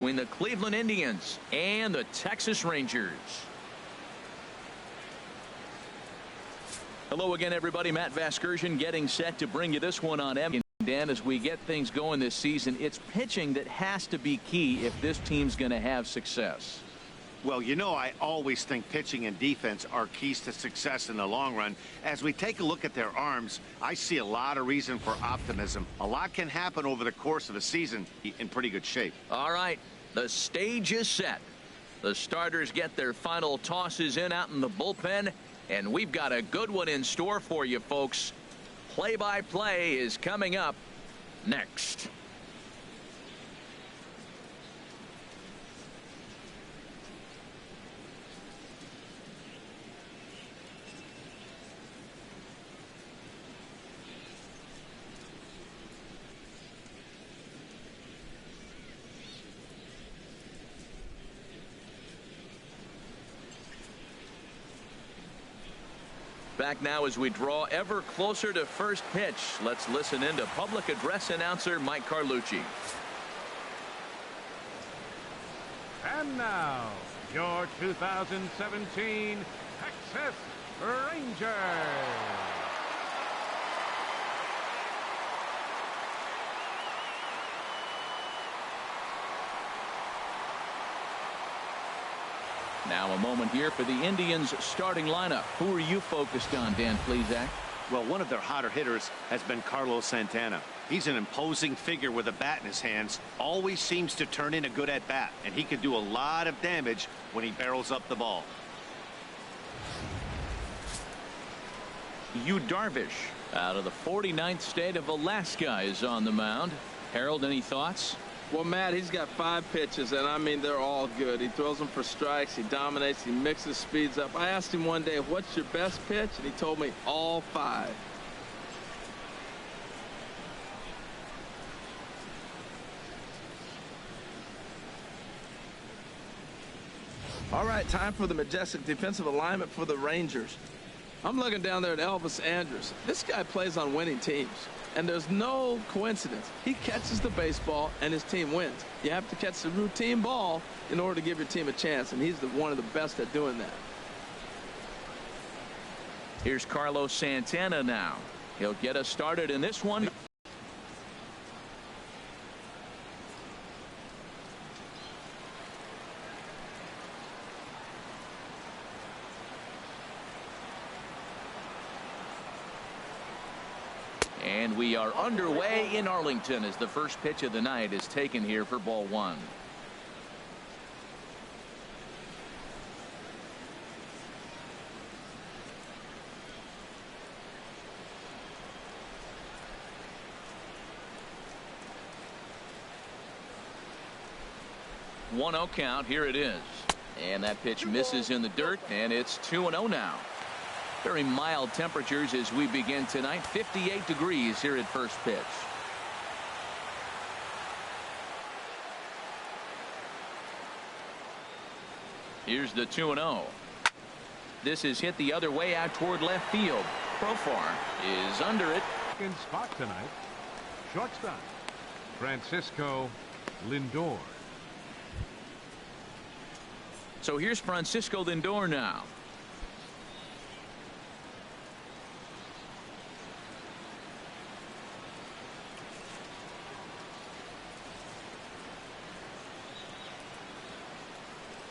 between the Cleveland Indians and the Texas Rangers. Hello again, everybody. Matt Vasgersian getting set to bring you this one on M. Dan, as we get things going this season, it's pitching that has to be key if this team's going to have success. Well, you know, I always think pitching and defense are keys to success in the long run. As we take a look at their arms, I see a lot of reason for optimism. A lot can happen over the course of a season in pretty good shape. All right, the stage is set. The starters get their final tosses in out in the bullpen, and we've got a good one in store for you, folks. Play-by-play is coming up next. Back now as we draw ever closer to first pitch. Let's listen in to public address announcer Mike Carlucci. And now, your 2017 Texas Rangers. Now a moment here for the Indians starting lineup. Who are you focused on, Dan Plesac? Well, one of their hotter hitters has been Carlos Santana. He's an imposing figure with a bat in his hands. Always seems to turn in a good at-bat, and he can do a lot of damage when he barrels up the ball. Yu Darvish out of the 49th state of Alaska is on the mound. Harold, any thoughts? Well, Matt, he's got 5 pitches, and I mean, they're all good. He throws them for strikes. He dominates. He mixes speeds up. I asked him one day, what's your best pitch? And he told me all 5. All right, time for the majestic defensive alignment for the Rangers. I'm looking down there at Elvis Andrus. This guy plays on winning teams. And there's no coincidence. He catches the baseball and his team wins. You have to catch the routine ball in order to give your team a chance, and he's one of the best at doing that. Here's Carlos Santana now. He'll get us started in this one. And we are underway in Arlington as the first pitch of the night is taken here for ball 1. One-0 count. Here it is. And that pitch misses in the dirt, and it's 2-0 now. Very mild temperatures as we begin tonight. 58 degrees here at first pitch. Here's the 2-0. This is hit the other way out toward left field. Profar is under it. Second spot tonight. Shortstop, Francisco Lindor. So here's Francisco Lindor now.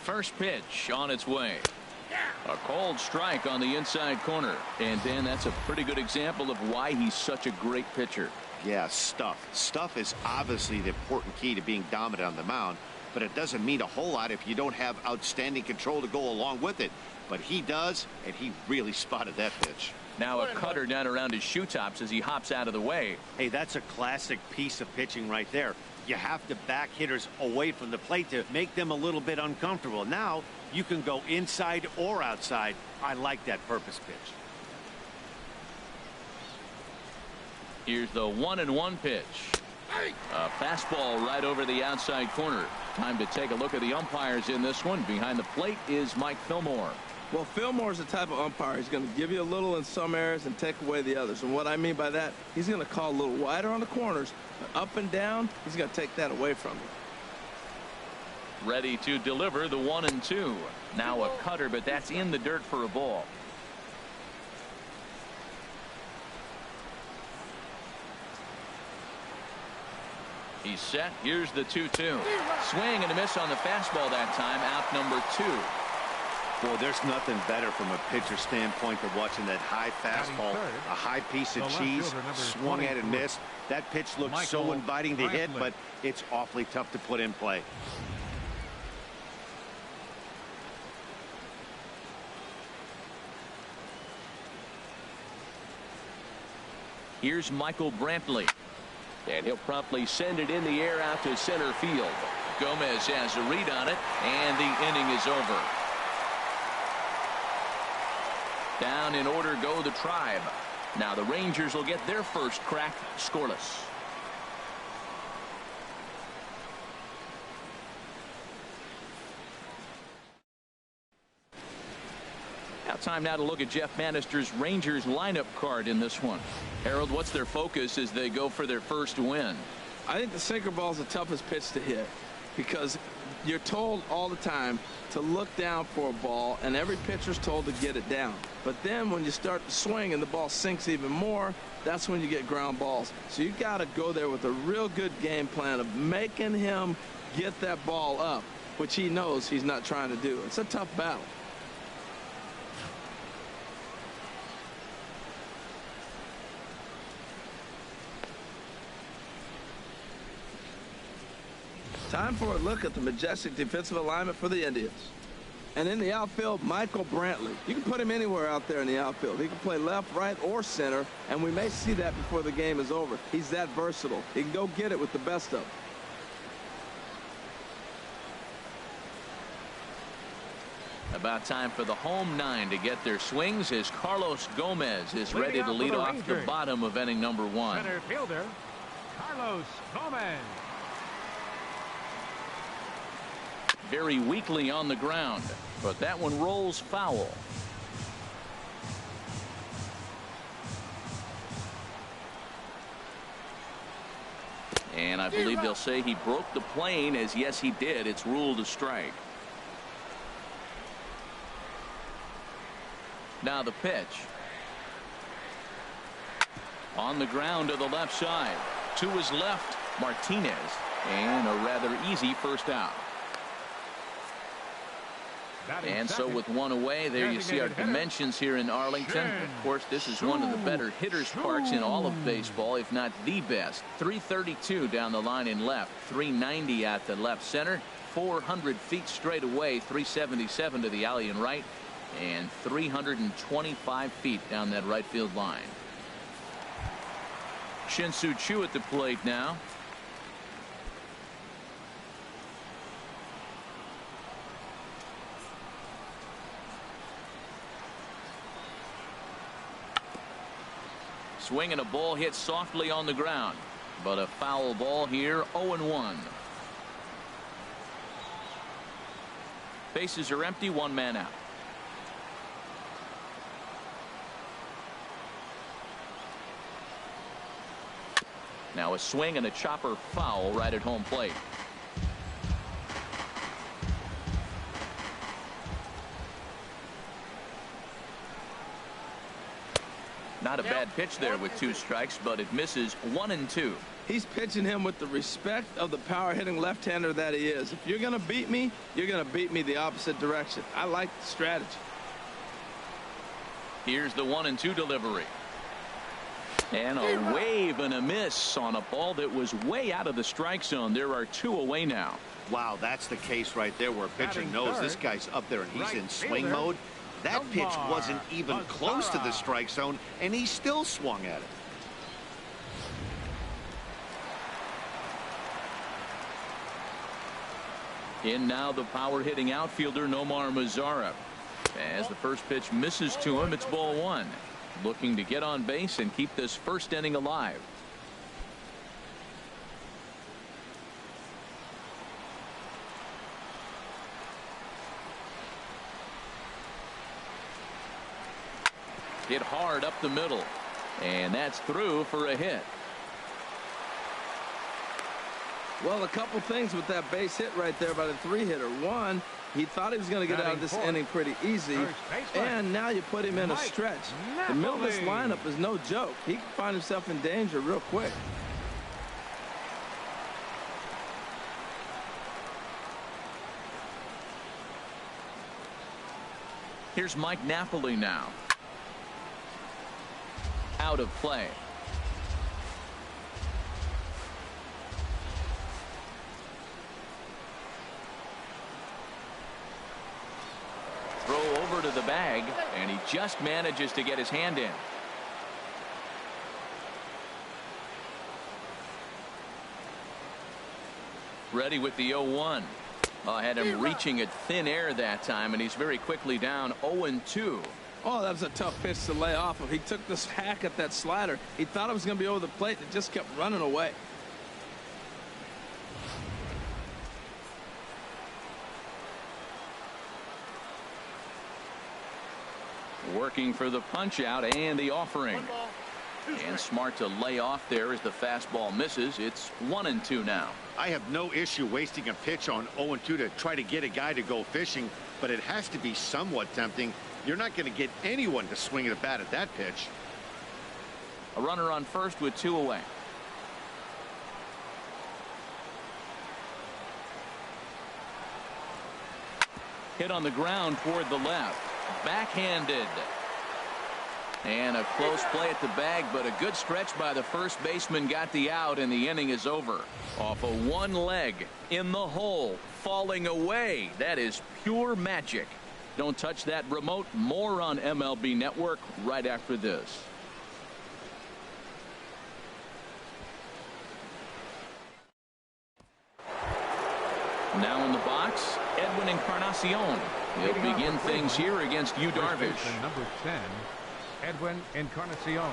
First pitch on its way. A cold strike on the inside corner. And Dan, that's a pretty good example of why he's such a great pitcher. Yeah, stuff. Stuff is obviously the important key to being dominant on the mound, but it doesn't mean a whole lot if you don't have outstanding control to go along with it. But he does, and he really spotted that pitch. Now a cutter down around his shoe tops as he hops out of the way. Hey, that's a classic piece of pitching right there. You have to back hitters away from the plate to make them a little bit uncomfortable. Now you can go inside or outside. I like that purpose pitch. Here's the 1-1 pitch. A fastball right over the outside corner. Time to take a look at the umpires in this one. Behind the plate is Mike Fillmore. Well, Fillmore's the type of umpire. He's going to give you a little in some areas and take away the others. And what I mean by that, he's going to call a little wider on the corners, but up and down, he's going to take that away from you. ready to deliver the 1-2. Now a cutter, but that's in the dirt for a ball. He's set. Here's the 2-2. Swing and a miss on the fastball that time. Out number 2. Boy, there's nothing better from a pitcher standpoint than watching that high fastball, a high piece of cheese, swung at and missed. That pitch looks so inviting to hit, but it's awfully tough to put in play. Here's Michael Brantley. And he'll promptly send it in the air out to center field. Gomez has a read on it, and the inning is over. Down in order go the Tribe. Now the Rangers will get their first crack scoreless. Now time now to look at Jeff Bannister's Rangers lineup card in this one. Harold, what's their focus as they go for their first win? I think the sinker ball is the toughest pitch to hit because you're told all the time to look down for a ball, and every pitcher's told to get it down. But then when you start to swing and the ball sinks even more, that's when you get ground balls. So you got to go there with a real good game plan of making him get that ball up, which he knows he's not trying to do. It's a tough battle. Time for a look at the majestic defensive alignment for the Indians. And in the outfield, Michael Brantley. You can put him anywhere out there in the outfield. He can play left, right, or center, and we may see that before the game is over. He's that versatile. He can go get it with the best of them. About time for the home 9 to get their swings as Carlos Gomez is ready to lead off the bottom of inning number 1. Center fielder, Carlos Gomez. Very weakly on the ground, but that one rolls foul. And I believe they'll say he broke the plane, as yes he did. It's ruled a strike. Now the pitch. On the ground to the left side. To his left, Martinez. And a rather easy first out. And so with one away, there you see our dimensions here in Arlington. Of course, this is one of the better hitters parks in all of baseball, if not the best. 332 down the line in left, 390 at the left center, 400 feet straight away, 377 to the alley and right, and 325 feet down that right field line. Shin-Soo Choo at the plate now. Swing and a ball hit softly on the ground, but a foul ball here. 0-1. Bases are empty, one man out. Now a swing and a chopper foul right at home plate. Not a bad pitch there with 2 strikes, but it misses. 1-2. He's pitching him with the respect of the power hitting left-hander that he is. If you're going to beat me, you're going to beat me the opposite direction. I like the strategy. Here's the 1-2 delivery. And a wave and a miss on a ball that was way out of the strike zone. There are 2 away now. Wow, that's the case right there where a pitcher knows this guy's up there and he's in swing mode. That pitch wasn't even close to the strike zone, and he still swung at it. In now the power hitting outfielder Nomar Mazara. As the first pitch misses to him, it's ball 1. Looking to get on base and keep this first inning alive. Hit hard up the middle, and that's through for a hit. Well, a couple things with that base hit right there by the 3-hitter. One, he thought he was going to get out of this inning pretty easy, and now you put him in a stretch. The middle of this lineup is no joke. He can find himself in danger real quick. Here's Mike Napoli now. Out of play. Throw over to the bag, and he just manages to get his hand in. Ready with the 0-1. Had him reaching at thin air that time, and he's very quickly down 0-2. Oh, that was a tough pitch to lay off of. He took this hack at that slider. He thought it was going to be over the plate, and it just kept running away. Working for the punch out and the offering. And smart to lay off there as the fastball misses. It's 1-2 now. I have no issue wasting a pitch on 0-2 to try to get a guy to go fishing, but it has to be somewhat tempting. You're not going to get anyone to swing a bat at that pitch. A runner on first with 2 away. Hit on the ground toward the left. Backhanded. And a close play at the bag, but a good stretch by the first baseman got the out, and the inning is over. Off a one leg in the hole, falling away. That is pure magic. Don't touch that remote. More on MLB Network right after this. Now in the box, Edwin Encarnacion. He'll begin things here against Yu Darvish. Number 10, Edwin Encarnacion.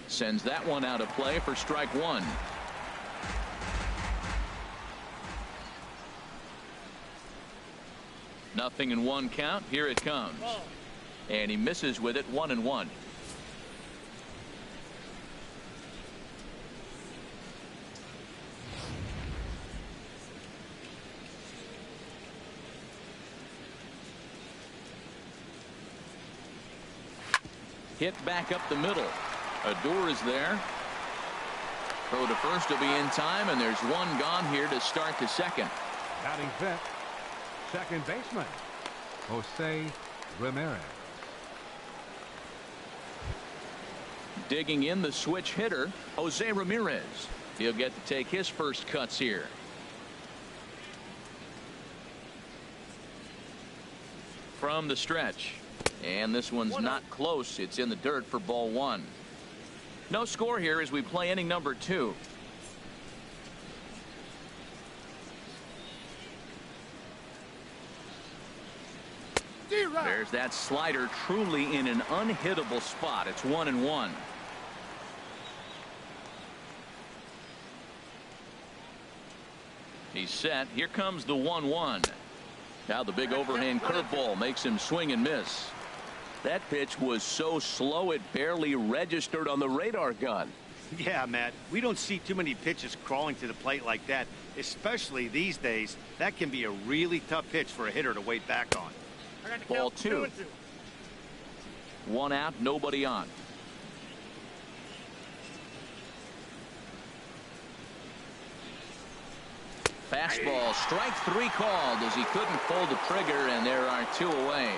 Sends that one out of play for strike one. Nothing in one count. Here it comes. And he misses with it. 1-1. Hit back up the middle. Odor is there. Throw to first will be in time, and there's one gone here to start the second. Batting fifth, second baseman, Jose Ramirez. Digging in the switch hitter, Jose Ramirez. He'll get to take his first cuts here. From the stretch. And this one's not close. It's in the dirt for ball one. No score here as we play inning number 2. There's that slider truly in an unhittable spot. It's 1-1. He's set. Here comes the 1-1. Now the big overhand curveball makes him swing and miss. That pitch was so slow it barely registered on the radar gun. Yeah, Matt, we don't see too many pitches crawling to the plate like that, especially these days. That can be a really tough pitch for a hitter to wait back on. Ball 2. 1 out, nobody on. Fastball, strike 3 called as he couldn't pull the trigger, and there are 2 away.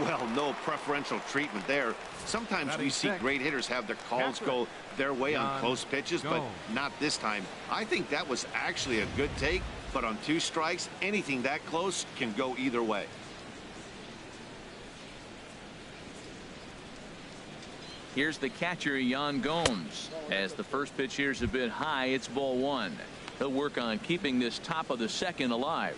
Well, no preferential treatment there. Sometimes we see great hitters have their calls go their way on close pitches, but not this time. I think that was actually a good take, but on 2 strikes, anything that close can go either way. Here's the catcher, Yan Gomes. As the first pitch here's a bit high, it's ball 1. He'll work on keeping this top of the second alive.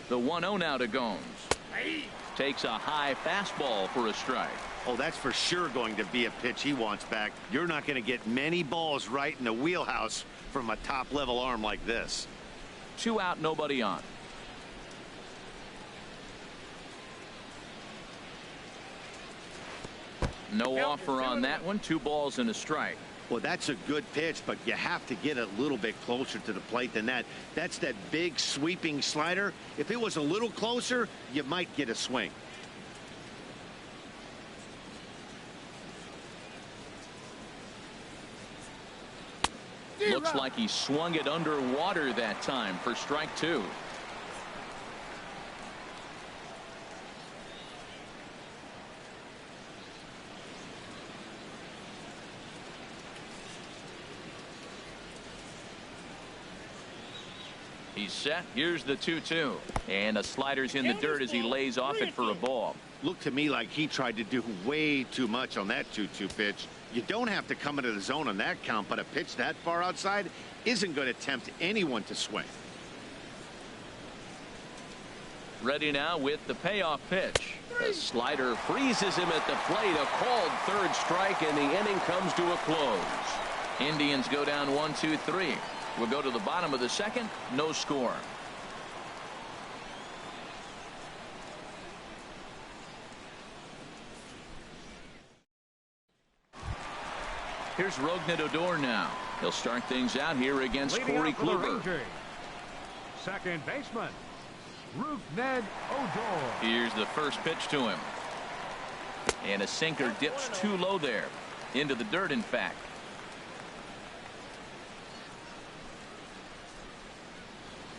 The 1-0 now to Gomes. Takes a high fastball for a strike. Oh, that's for sure going to be a pitch he wants back. You're not going to get many balls right in the wheelhouse from a top-level arm like this. 2 out, nobody on. No offer on that one. 2 balls and a strike. Well, that's a good pitch, but you have to get a little bit closer to the plate than that. That's that big sweeping slider. If it was a little closer, you might get a swing. Looks like he swung it underwater that time for strike 2. He's set. Here's the 2-2. And the slider's in the dirt as he lays off it for a ball. Looked to me like he tried to do way too much on that 2-2 pitch. You don't have to come into the zone on that count, but a pitch that far outside isn't going to tempt anyone to swing. Ready now with the payoff pitch. The slider freezes him at the plate. A called third strike, and the inning comes to a close. Indians go down 1-2-3. We'll go to the bottom of the second. No score. Here's Rougned Odor now. He'll start things out here against Corey Kluber. Second baseman, Rougned Odor. Here's the first pitch to him. And a sinker dips too low there. Into the dirt, in fact.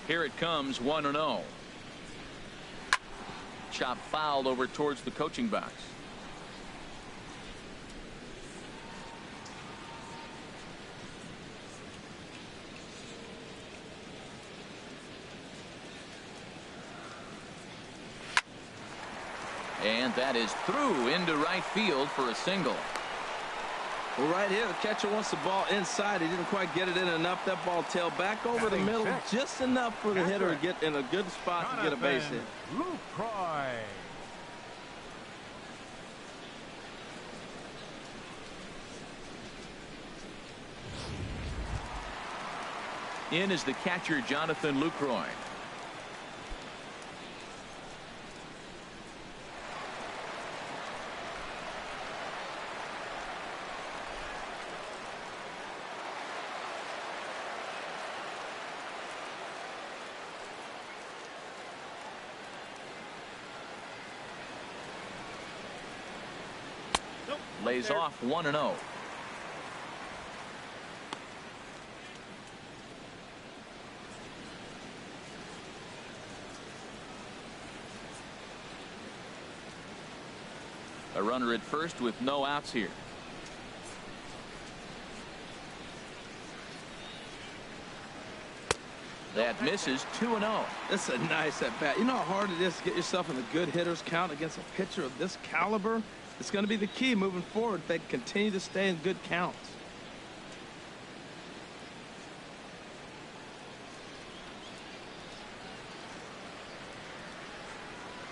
Here it comes, 1-0. Chop fouled over towards the coaching box. And that is through into right field for a single. Well, right here, the catcher wants the ball inside. He didn't quite get it in enough. That ball tailed back over the middle, just enough for the hitter to get in a good spot to get a base hit. Lucroy. In is the catcher, Jonathan Lucroy. Lays off 1-0. A runner at first with no outs here. That misses. 2-0. This is a nice at bat. You know how hard it is to get yourself in a good hitter's count against a pitcher of this caliber? It's going to be the key moving forward if they continue to stay in good counts.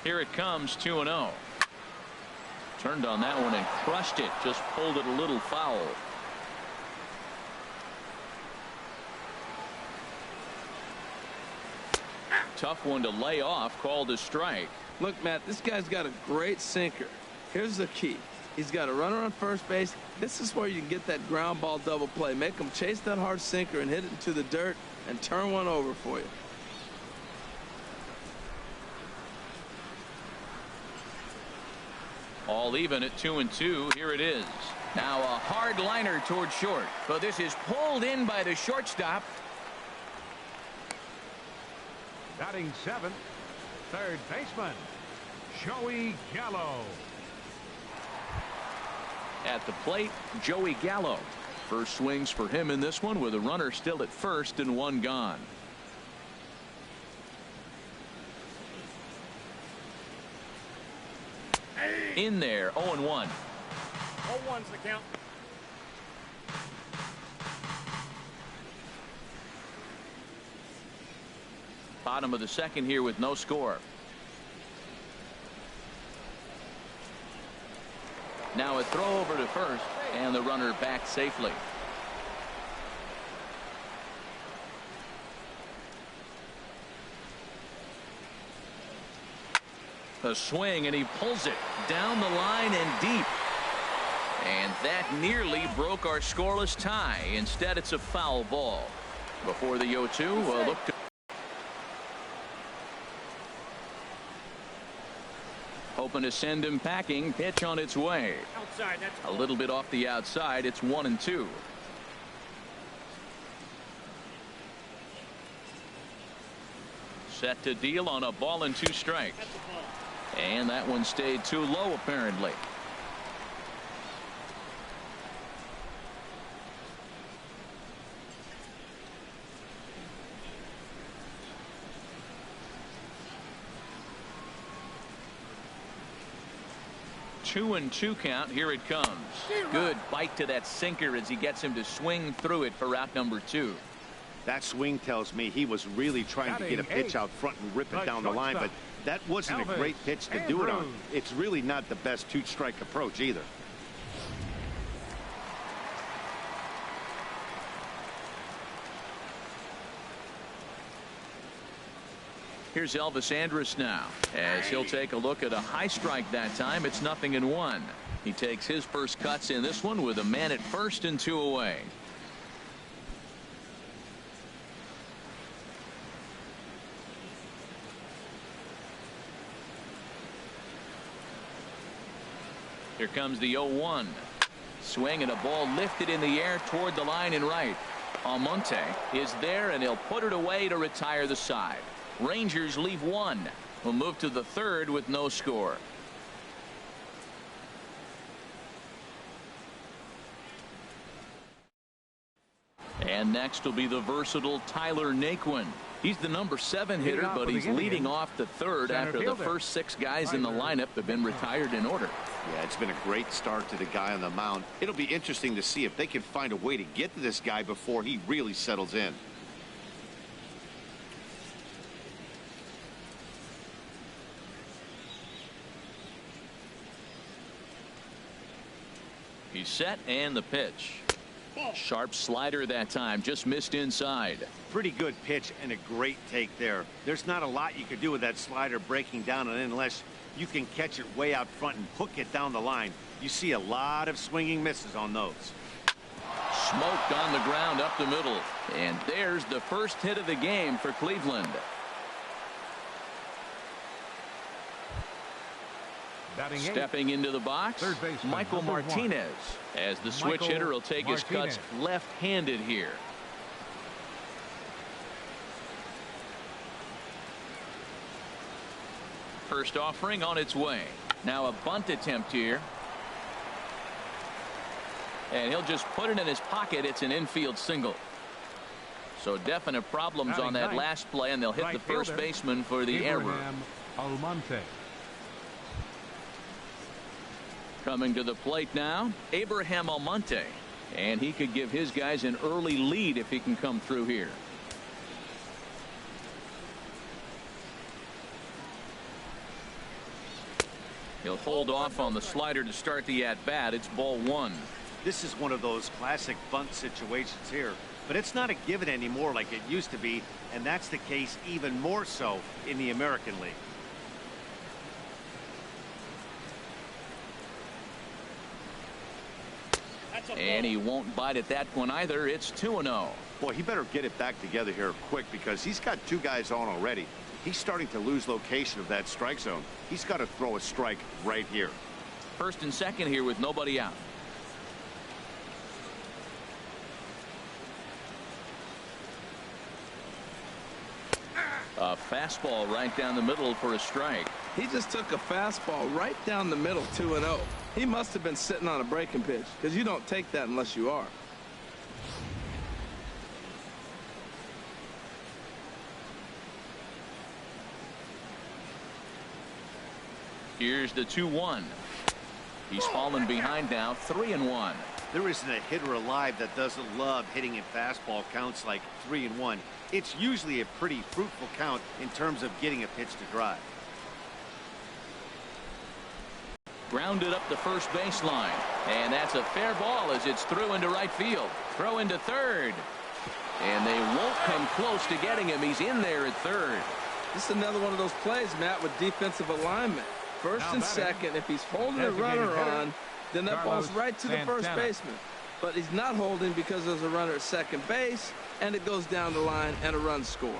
Here it comes, 2-0. Turned on that one and crushed it. Just pulled it a little foul. Tough one to lay off, called a strike. Look, Matt, this guy's got a great sinker. Here's the key. He's got a runner on first base. This is where you can get that ground ball double play. Make him chase that hard sinker and hit it into the dirt and turn one over for you. All even at 2-2. Here it is. Now a hard liner toward short. But this is pulled in by the shortstop. Batting seventh, third baseman, Joey Gallo. At the plate, Joey Gallo. First swings for him in this one with a runner still at first and one gone. In there, 0-1. 0-1's the count. Bottom of the second here with no score. Now a throw over to first, and the runner back safely. A swing, and he pulls it down the line and deep. And that nearly broke our scoreless tie. Instead, it's a foul ball. Before the 0-2, look to hoping to send him packing. Pitch on its way. Outside, that's a little bit off the outside. It's 1-2. Set to deal on a ball and 2 strikes. And that one stayed too low, apparently. Two and 2 count. Here it comes. Good bite to that sinker as he gets him to swing through it for out number 2. That swing tells me he was really trying to get a pitch out front and rip it down the line, but that wasn't a great pitch to do it on. It's really not the best 2-strike approach either. Here's Elvis Andrus now, as he'll take a look at a high strike that time. It's 0-1. He takes his first cuts in this one with a man at first and 2 away. Here comes the 0-1. Swing and a ball lifted in the air toward the line and right. Almonte is there, and he'll put it away to retire the side. Rangers leave 1. We'll move to the 3rd with no score. And next will be the versatile Tyler Naquin. He's the number 7 hitter, but he's leading off the 3rd after the first 6 guys in the lineup have been retired in order. Yeah, it's been a great start to the guy on the mound. It'll be interesting to see if they can find a way to get to this guy before he really settles in. He's set, and the pitch. Sharp slider that time, just missed inside. Pretty good pitch and a great take there. There's not a lot you could do with that slider breaking down and in unless you can catch it way out front and hook it down the line. You see a lot of swinging misses on those. Smoked on the ground up the middle. And there's the first hit of the game for Cleveland. Stepping into the box, Michael Martinez, as the switch hitter will take his cuts left-handed here. First offering on its way. Now a bunt attempt here. And he'll just put it in his pocket. It's an infield single. So definite problems on that last play, and they'll hit the first baseman for the error. Almonte. Coming to the plate now, Abraham Almonte. And he could give his guys an early lead if he can come through here. He'll hold off on the slider to start the at-bat. It's ball 1. This is one of those classic bunt situations here. But it's not a given anymore like it used to be, and that's the case even more so in the American League. And he won't bite at that one either. It's 2-0. Boy, he better get it back together here quick because he's got 2 guys on already. He's starting to lose location of that strike zone. He's got to throw a strike right here. First and second here with nobody out. A fastball right down the middle for a strike. He just took a fastball right down the middle, 2-0. He must have been sitting on a breaking pitch because you don't take that unless you are. Here's the 2-1. He's fallen behind now, 3-1. There isn't a hitter alive that doesn't love hitting in fastball counts like 3-1. It's usually a pretty fruitful count in terms of getting a pitch to drive. Grounded up the first baseline. And that's a fair ball as it's through into right field. Throw into third. And they won't come close to getting him. He's in there at third. This is another one of those plays, Matt, with defensive alignment. First and second, if he's holding a runner on, then that ball's right to the first baseman. But he's not holding because there's a runner at second base, and it goes down the line, and a run scores.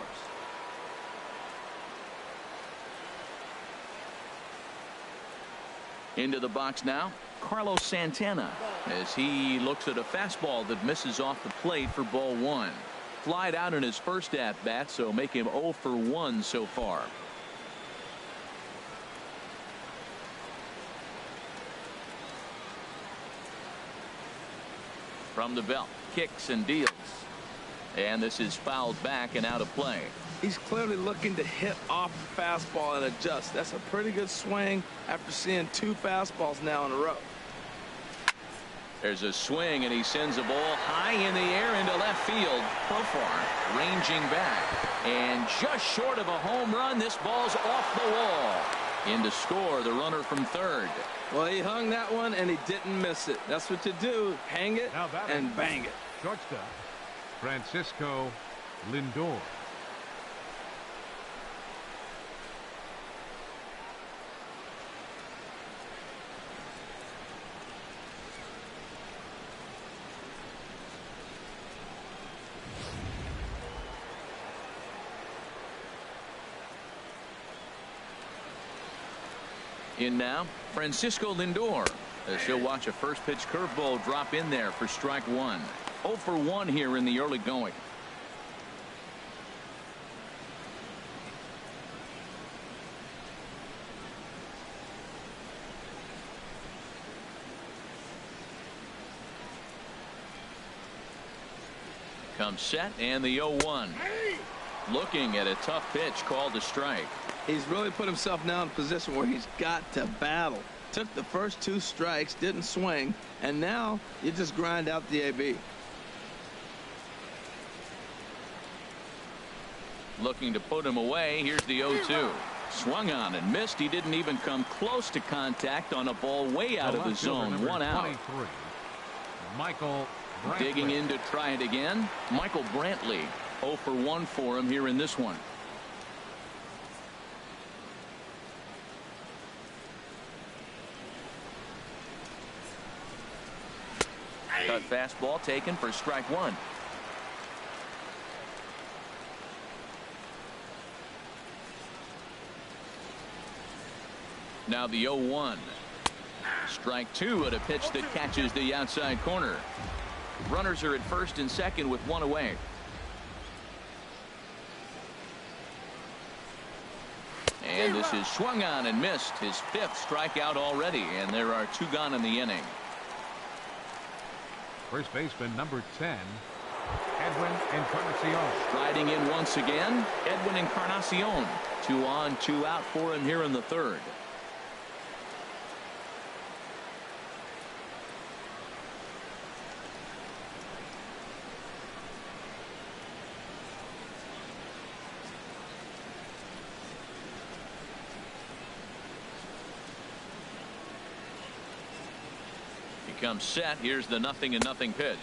Into the box now, Carlos Santana, as he looks at a fastball that misses off the plate for ball one. Flied out in his first at-bat, so make him 0 for 1 so far. From the belt, kicks and deals. And this is fouled back and out of play. He's clearly looking to hit off the fastball and adjust. That's a pretty good swing after seeing 2 fastballs now in a row. There's a swing, and he sends a ball high in the air into left field. Profar ranging back. And just short of a home run, this ball's off the wall. In to score, the runner from third. Well, he hung that one, and he didn't miss it. That's what you do. Hang it and bang it. Shortstop, Francisco Lindor. In now, Francisco Lindor, as he'll watch a first pitch curveball drop in there for strike one. 0 for 1 here in the early going. Comes set, and the 0-1. Looking at a tough pitch called a strike. He's really put himself now in a position where he's got to battle. Took the first 2 strikes, didn't swing, and now you just grind out the AB. Looking to put him away. Here's the 0-2. Swung on and missed. He didn't even come close to contact on a ball way out of the zone. 1 out. Michael Brantley. Digging in to try it again. Michael Brantley. 0 for 1 for him here in this one. Cut fastball taken for strike one. Now the 0-1. Strike two at a pitch that catches the outside corner. Runners are at first and second with 1 away. And this is swung on and missed. His 5th strikeout already, and there are 2 gone in the inning. First baseman number 10, Edwin Encarnacion. Striding in once again, Edwin Encarnacion. 2 on, 2 out for him here in the third. Comes set. Here's the 0-0 pitch.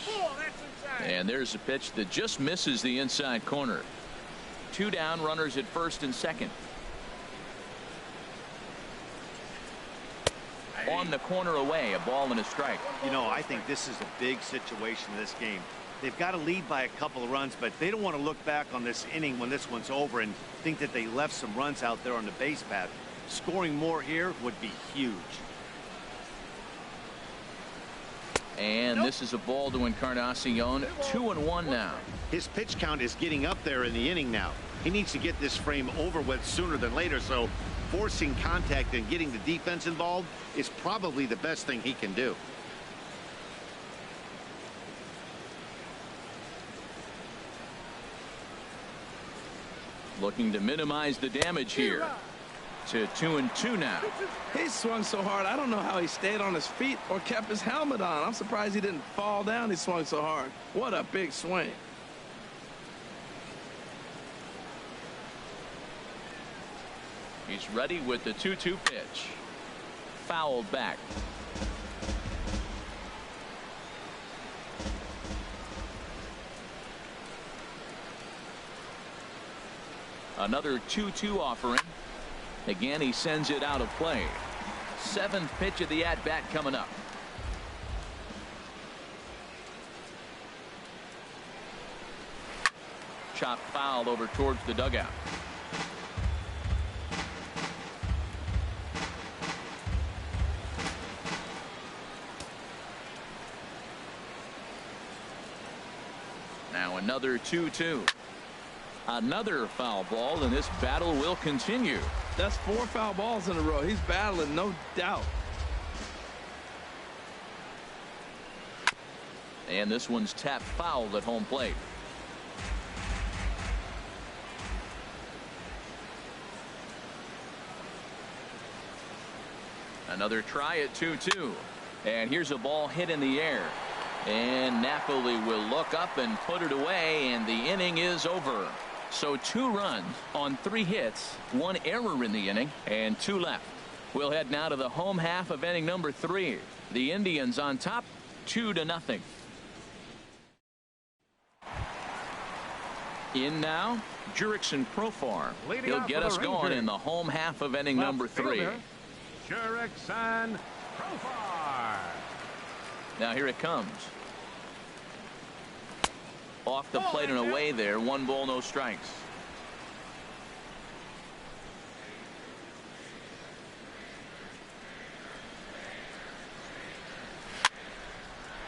And there's a pitch that just misses the inside corner. 2 down, runners at first and second. On the corner away, a ball and a strike. You know, I think this is a big situation in this game. They've got to lead by a couple of runs, but they don't want to look back on this inning when this one's over and think that they left some runs out there on the base path. Scoring more here would be huge. And this is a ball to Encarnacion. 2-1 now. His pitch count is getting up there in the inning now. He needs to get this frame over with sooner than later, so forcing contact and getting the defense involved is probably the best thing he can do. Looking to minimize the damage here. To 2-2 now. He swung so hard, I don't know how he stayed on his feet or kept his helmet on. I'm surprised he didn't fall down. He swung so hard. What a big swing. He's ready with the 2-2 pitch. fouled back. Another 2-2 offering. Again, he sends it out of play. 7th pitch of the at-bat coming up. Chop foul over towards the dugout. Now another 2-2. Another foul ball, and this battle will continue. That's 4 foul balls in a row. He's battling, no doubt. And this one's tapped foul at home plate. Another try at 2-2. And here's a ball hit in the air. And Napoli will look up and put it away, and the inning is over. So 2 runs on 3 hits, 1 error in the inning, and 2 left. We'll head now to the home half of inning number 3. The Indians on top, 2-0. In now, Jurickson Profar. He'll get us going in the home half of inning number 3. Jurickson Profar. Now here it comes. Off the plate and away there. 1 ball, no strikes.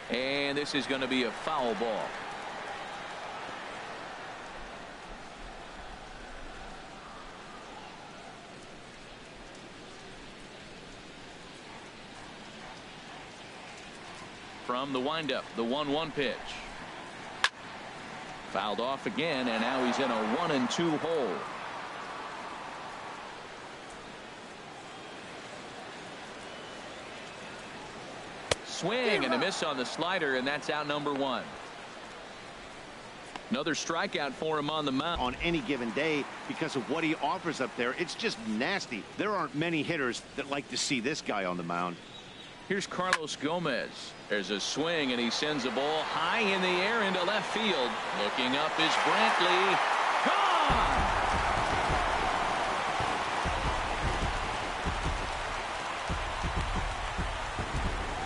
And this is going to be a foul ball. From the windup, the 1-1 pitch. Fouled off again, and now he's in a 1-2 hole. Swing and a miss on the slider, and that's out number 1. Another strikeout for him on the mound. On any given day, because of what he offers up there, it's just nasty. There aren't many hitters that like to see this guy on the mound. Here's Carlos Gomez. There's a swing, and he sends a ball high in the air into left field. Looking up is Brantley. Gone!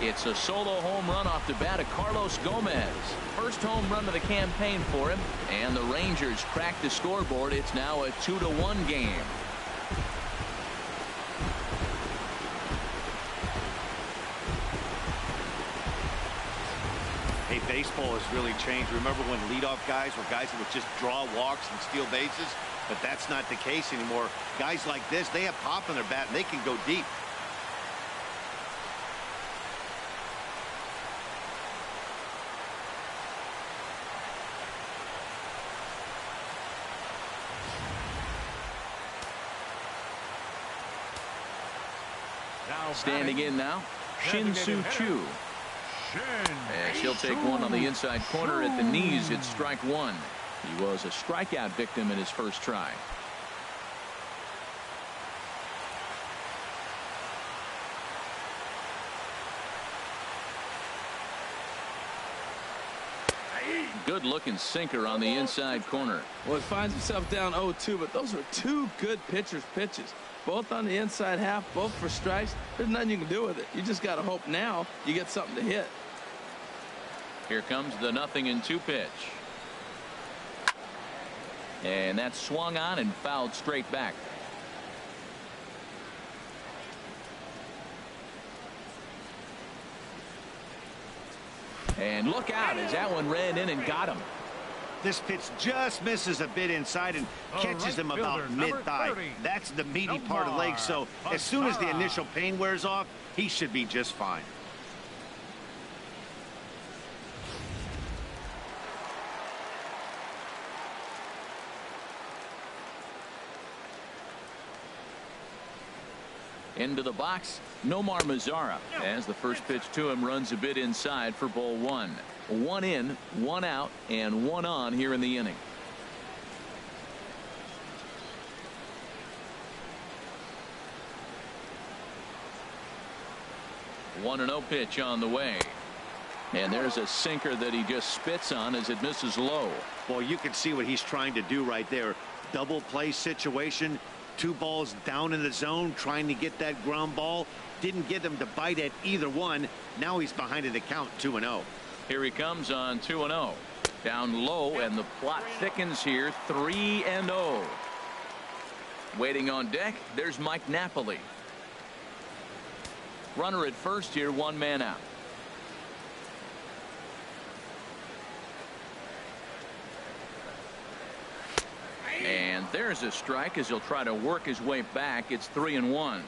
It's a solo home run off the bat of Carlos Gomez. First home run of the campaign for him, and the Rangers crack the scoreboard. It's now a 2-1 game. Hey, baseball has really changed. Remember when leadoff guys were guys that would just draw walks and steal bases? But that's not the case anymore. Guys like this, they have pop in their bat, and they can go deep. Standing in now, Shin-Soo Choo. And she'll take one on the inside corner at the knees. It's strike 1. He was a strikeout victim in his first try. Good looking sinker on the inside corner. Well, he finds himself down 0-2, but those are 2 good pitchers' pitches. Both on the inside half, both for strikes. There's nothing you can do with it. You just got to hope now you get something to hit. Here comes the 0-2 pitch. And that's swung on and fouled straight back. And look out as that one ran in and got him. This pitch just misses a bit inside and catches him about mid-thigh. That's the meaty part of the leg, so as soon as the initial pain wears off, he should be just fine. Into the box, Nomar Mazara, as the first pitch to him runs a bit inside for ball 1. 1 in, 1 out, and 1 on here in the inning. 1-0 pitch on the way. And there's a sinker that he just spits on as it misses low. Well, you can see what he's trying to do right there. Double play situation. 2 balls down in the zone trying to get that ground ball. Didn't get him to bite at either one. Now he's behind in the count 2-0. Here he comes on 2-0. Down low, and the plot thickens here. 3-0. Waiting on deck, there's Mike Napoli. Runner at first here, 1 man out. And there's a strike as he'll try to work his way back. It's 3-1.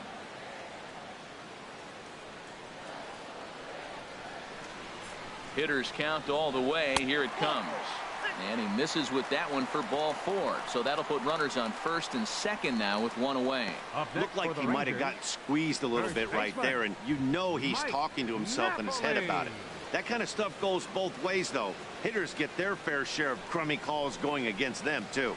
Hitters count all the way. Here it comes. And he misses with that one for ball 4. So that'll put runners on first and second now with 1 away. Looked like he might have gotten squeezed a little bit right there. And you know he's talking to himself in his head about it. That kind of stuff goes both ways, though. Hitters get their fair share of crummy calls going against them, too.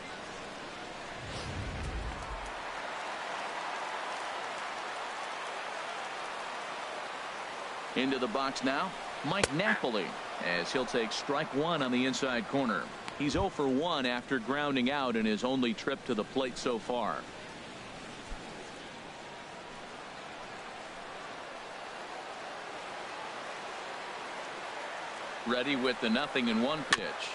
Into the box now, Mike Napoli, as he'll take strike 1 on the inside corner. He's 0 for 1 after grounding out in his only trip to the plate so far. Ready with the 0-1 pitch.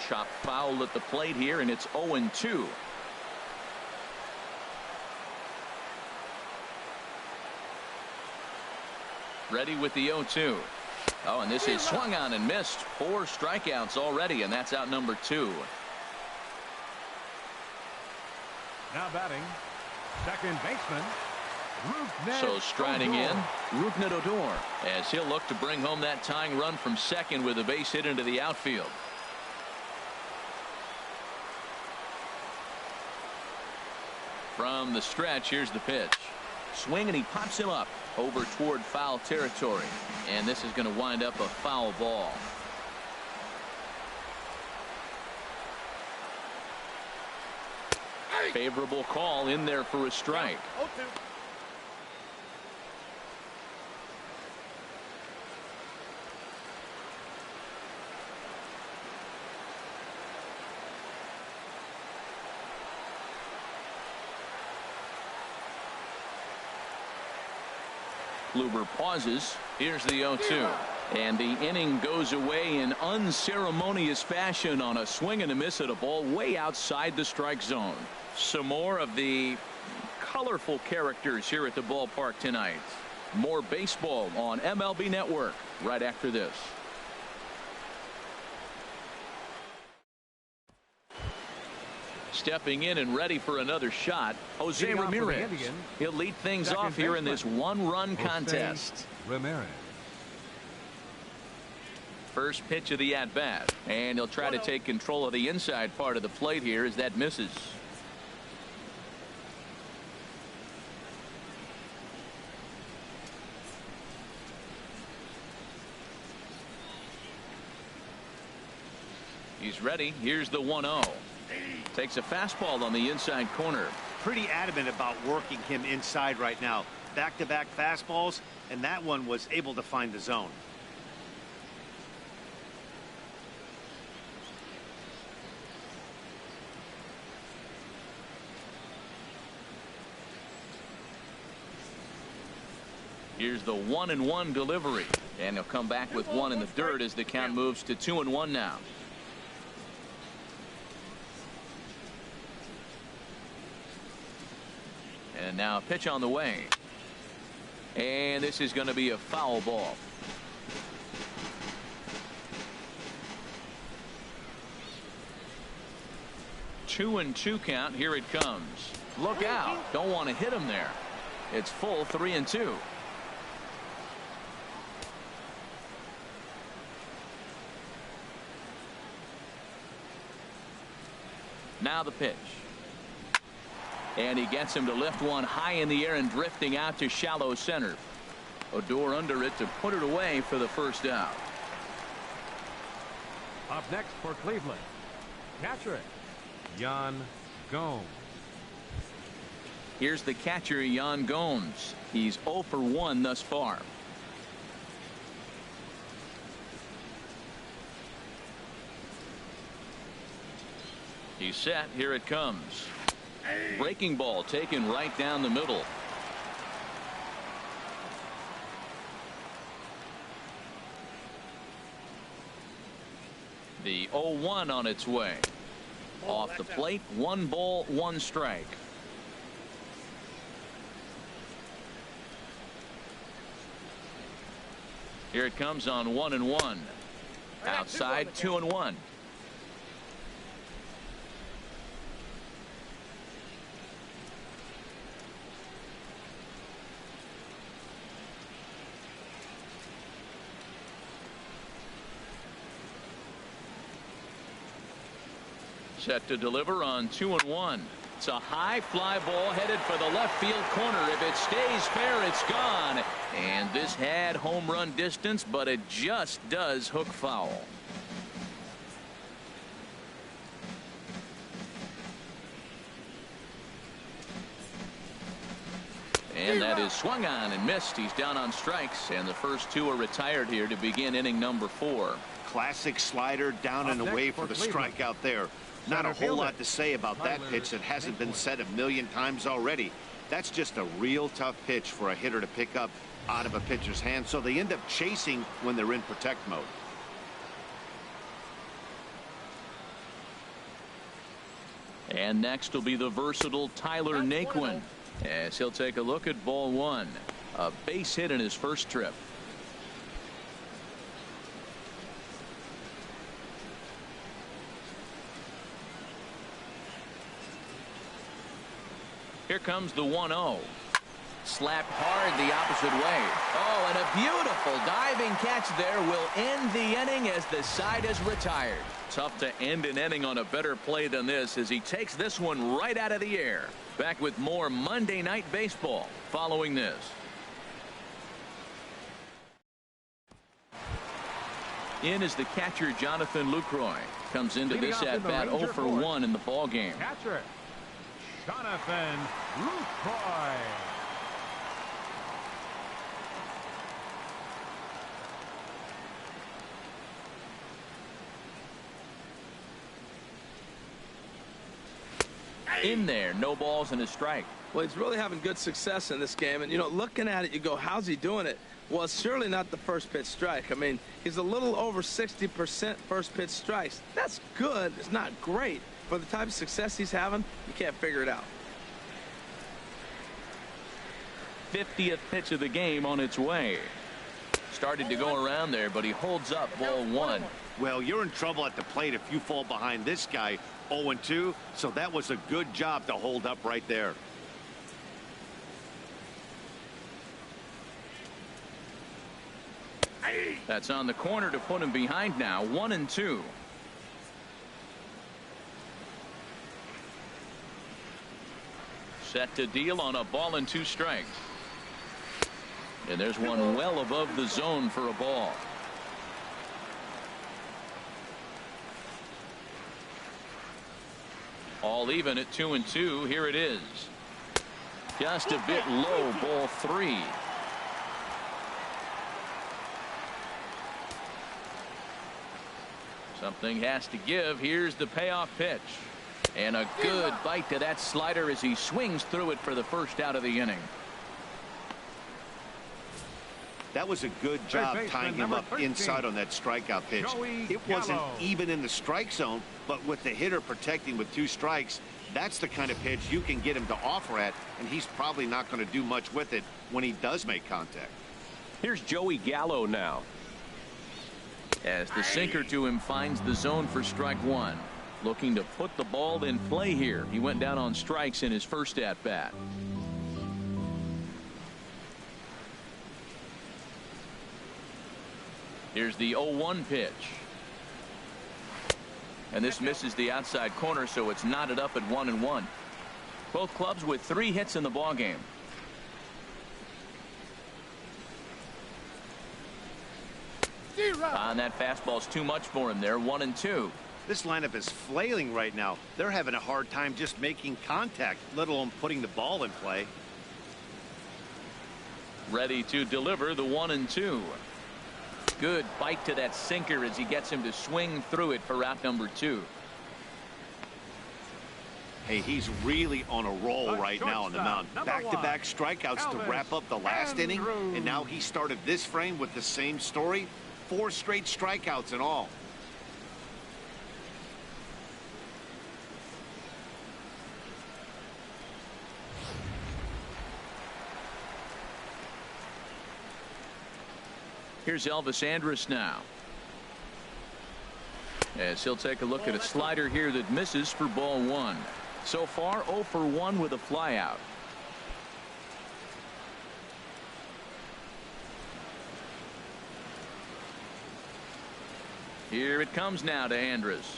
Chopped foul at the plate here, and it's 0-2. Ready with the 0-2. Oh, and this is swung on and missed. 4 strikeouts already, and that's out number 2. Now batting, second baseman, Rougned So striding in, Odor. Rougned Odor, as he'll look to bring home that tying run from second with a base hit into the outfield. From the stretch, here's the pitch. Swing, and he pops him up over toward foul territory. And this is going to wind up a foul ball. Favorable call in there for a strike. 0-2. Kluber pauses. Here's the 0-2. And the inning goes away in unceremonious fashion on a swing and a miss at a ball way outside the strike zone. Some more of the colorful characters here at the ballpark tonight. More baseball on MLB Network right after this. Stepping in and ready for another shot, Jose Leading off for the Ramirez. Indians, He'll lead things second off here in this baseman, one-run Jose contest. Ramirez. First pitch of the at-bat, and he'll try to take control of the inside part of the plate here as that misses. He's ready. Here's the 1-0. Takes a fastball on the inside corner. Pretty adamant about working him inside right now. Back-to-back fastballs, and that one was able to find the zone. Here's the 1-1 delivery, and he'll come back with 1 in the dirt as the count moves to 2-1 now. And now a pitch on the way. And this is going to be a foul ball. Two and 2 count. Here it comes. Look out. Don't want to hit him there. It's full 3-2. Now the pitch. And he gets him to lift one high in the air and drifting out to shallow center. Odor under it to put it away for the first out. Up next for Cleveland, catcher Yan Gomes. Here's the catcher, Yan Gomes. He's 0 for 1 thus far. He's set. Here it comes. Breaking ball taken right down the middle. The 0-1 on its way. Off the plate, 1 ball, 1 strike. Here it comes on 1-1. Outside, 2-1. Set to deliver on 2-1. It's a high fly ball headed for the left field corner. If it stays fair, it's gone. And this had home run distance, but it just does hook foul. And that is swung on and missed. He's down on strikes, and the first 2 are retired here to begin inning number 4. Classic slider down and away for the strikeout there. Not a whole lot to say about that pitch that hasn't been said a million times already. That's just a real tough pitch for a hitter to pick up out of a pitcher's hand, so they end up chasing when they're in protect mode. And next will be the versatile Tyler Naquin, as he'll take a look at ball 1. A base hit in his first trip. Here comes the 1-0. Slapped hard the opposite way. Oh, and a beautiful diving catch there will end the inning as the side is retired. Tough to end an inning on a better play than this as he takes this one right out of the air. Back with more Monday Night Baseball following this. In is the catcher Jonathan Lucroy. Comes into this at bat 0 for 1 in the ball game. Catcher Jonathan Lucroy. In there, no balls and a strike. Well, he's really having good success in this game, and you know, looking at it, you go, how's he doing it? Well, it's surely not the first pitch strike. I mean, he's a little over 60% first pitch strikes. That's good. It's not great. For the type of success he's having, you can't figure it out. 50th pitch of the game on its way. Started to go around there, but he holds up ball 1. Well, you're in trouble at the plate if you fall behind this guy 0-2, so that was a good job to hold up right there. That's on the corner to put him behind now. 1-2. Set to deal on a ball and 2 strikes. And there's one well above the zone for a ball. All even at 2-2. Here it is. Just a bit low, ball 3. Something has to give. Here's the payoff pitch. And a good bite to that slider as he swings through it for the first out of the inning. That was a good job tying him up 13, inside on that strikeout pitch. It wasn't even in the strike zone, but with the hitter protecting with 2 strikes, that's the kind of pitch you can get him to offer at, and he's probably not going to do much with it when he does make contact. Here's Joey Gallo now. As the sinker to him finds the zone for strike 1. Looking to put the ball in play here. He went down on strikes in his first at bat. Here's the 0-1 pitch. And this misses the outside corner, so it's knotted up at 1-1. Both clubs with 3 hits in the ball game. And that fastball's too much for him there. 1-2. This lineup is flailing right now. They're having a hard time just making contact, let alone putting the ball in play. Ready to deliver the 1-2. Good bite to that sinker as he gets him to swing through it for route number 2. Hey, he's really on a roll right now on the mound. Back-to-back strikeouts to wrap up the last inning, and now he started this frame with the same story. 4 straight strikeouts in all. Here's Elvis Andrus now, as he'll take a look at a slider here that misses for ball 1. So far 0 for 1 with a flyout. Here it comes now to Andrus,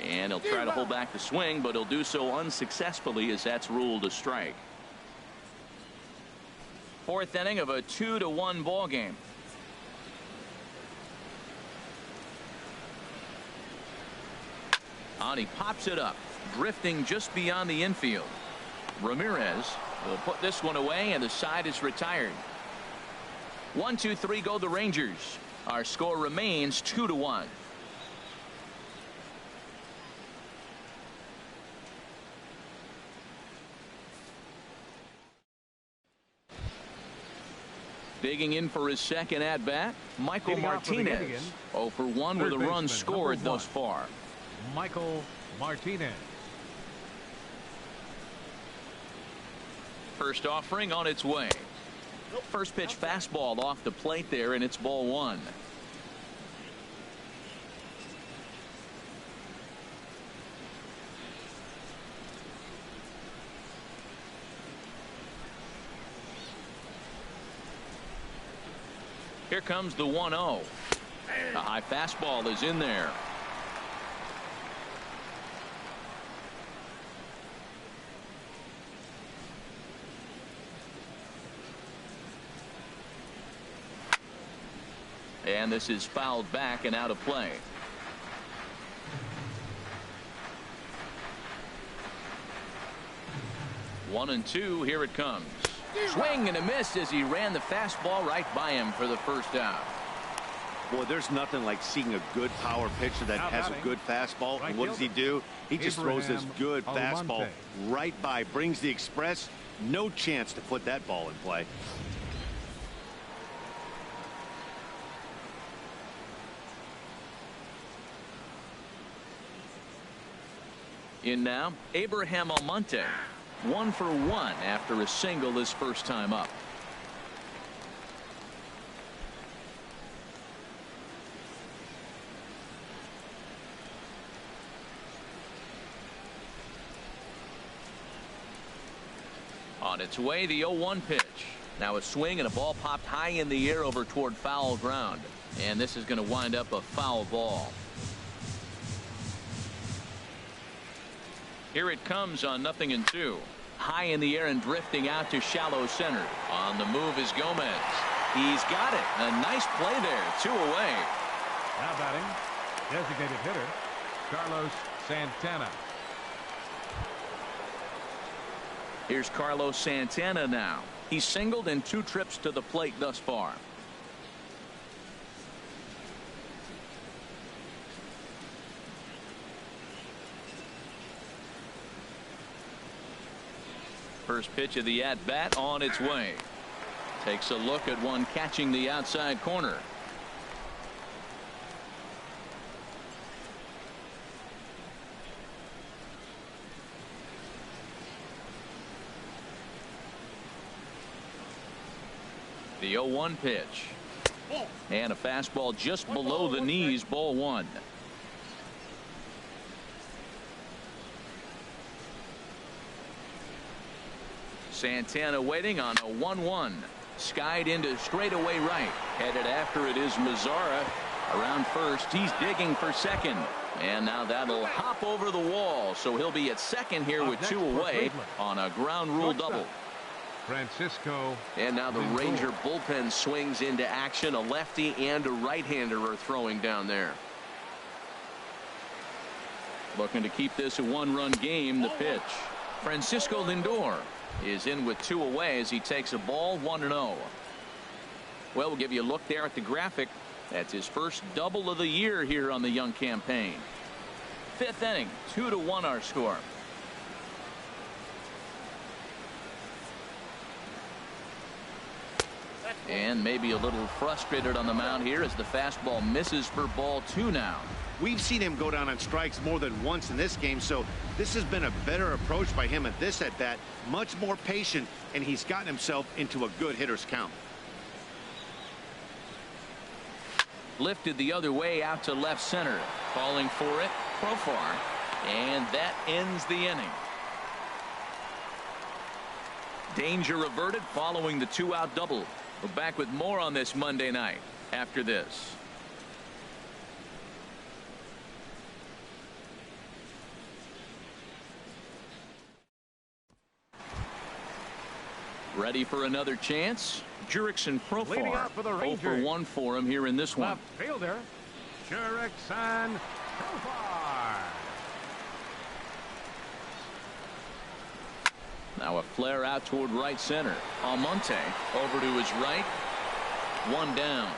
and he'll try to hold back the swing, but he'll do so unsuccessfully as that's ruled a strike. 4th inning of a 2-1 ball game. And he pops it up, drifting just beyond the infield. Ramirez will put this one away, and the side is retired. 1-2-3 go the Rangers. Our score remains 2-1. Digging in for his second at bat, Michael Martinez. 0 for 1 with a run scored thus far. Michael Martinez. First offering on its way. First pitch fastball off the plate there, and it's ball 1. Here comes the 1-0. A high fastball is in there. And this is fouled back and out of play. One and two. Here it comes. Swing and a miss as he ran the fastball right by him for the first out. Boy, there's nothing like seeing a good power pitcher that has a good fastball. And what does he do? He just throws this good fastball right by, brings the express. No chance to put that ball in play. In now, Abraham Almonte. 1 for 1 after a single his first time up. On its way, the 0-1 pitch. Now a swing and a ball popped high in the air over toward foul ground. And this is going to wind up a foul ball. Here it comes on 0-2. High in the air and drifting out to shallow center. On the move is Gomez. He's got it. A nice play there. 2 away. Now batting, designated hitter, Carlos Santana. Here's Carlos Santana now. He's singled in 2 trips to the plate thus far. First pitch of the at-bat on its way. Takes a look at one catching the outside corner. The 0-1 pitch. And a fastball just below the knees, ball 1. Santana waiting on a 1-1. Skied into straightaway right. Headed after it is Mazzara. Around first. He's digging for second. And now that'll hop over the wall. So he'll be at second here with 2 away on a ground rule double. Francisco. And now the Ranger bullpen swings into action. A lefty and a right-hander are throwing down there. Looking to keep this a 1-run game. The pitch. Francisco Lindor is in with 2 away as he takes a ball 1-0. Well, we'll give you a look there at the graphic. That's his first double of the year here on the young campaign. fifth inning. 2-1 our score. And maybe a little frustrated on the mound here as the fastball misses for ball 2 now. We've seen him go down on strikes more than once in this game, so this has been a better approach by him at this at-bat. Much more patient, and he's gotten himself into a good hitter's count. Lifted the other way out to left center. Calling for it. Profar. And that ends the inning. Danger averted following the 2-out double. We're back with more on this Monday night after this. Ready for another chance? Jurickson Leading Profar. off for the 0 for Rangers. 1 for him here in this one. Left fielder, Jurickson Profar. Now a flare out toward right center. Almonte over to his right. 1 down.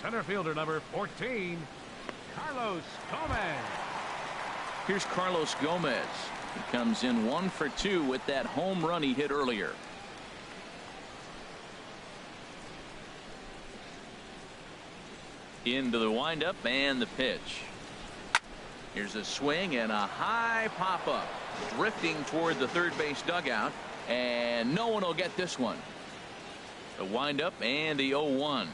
Center fielder number 14, Carlos Gomez. Here's Carlos Gomez. He comes in 1 for 2 with that home run he hit earlier. Into the windup and the pitch. Here's a swing and a high pop up. Drifting toward the third base dugout. And no one will get this one. The windup and the 0-1.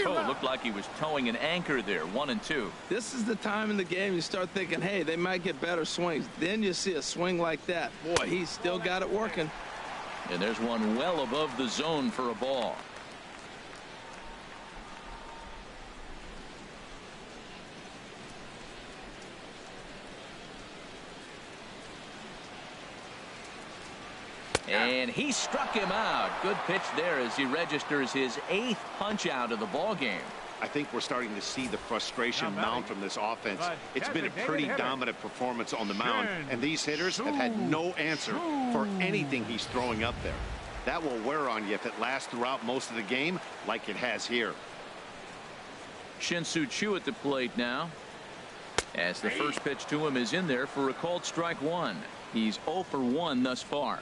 Oh, looked like he was towing an anchor there. 1-2. This is the time in the game you start thinking, hey, they might get better swings. Then you see a swing like that. Boy, he's still got it working. And there's one well above the zone for a ball. And he struck him out. Good pitch there as he registers his 8th punch out of the ball game. I think we're starting to see the frustration mount from this offense. It's been a pretty dominant performance on the mound, and these hitters have had no answer for anything he's throwing up there. That will wear on you if it lasts throughout most of the game like it has here. Shin-Soo Choo at the plate now, as the first pitch to him is in there for a called strike 1. He's 0 for 1 thus far.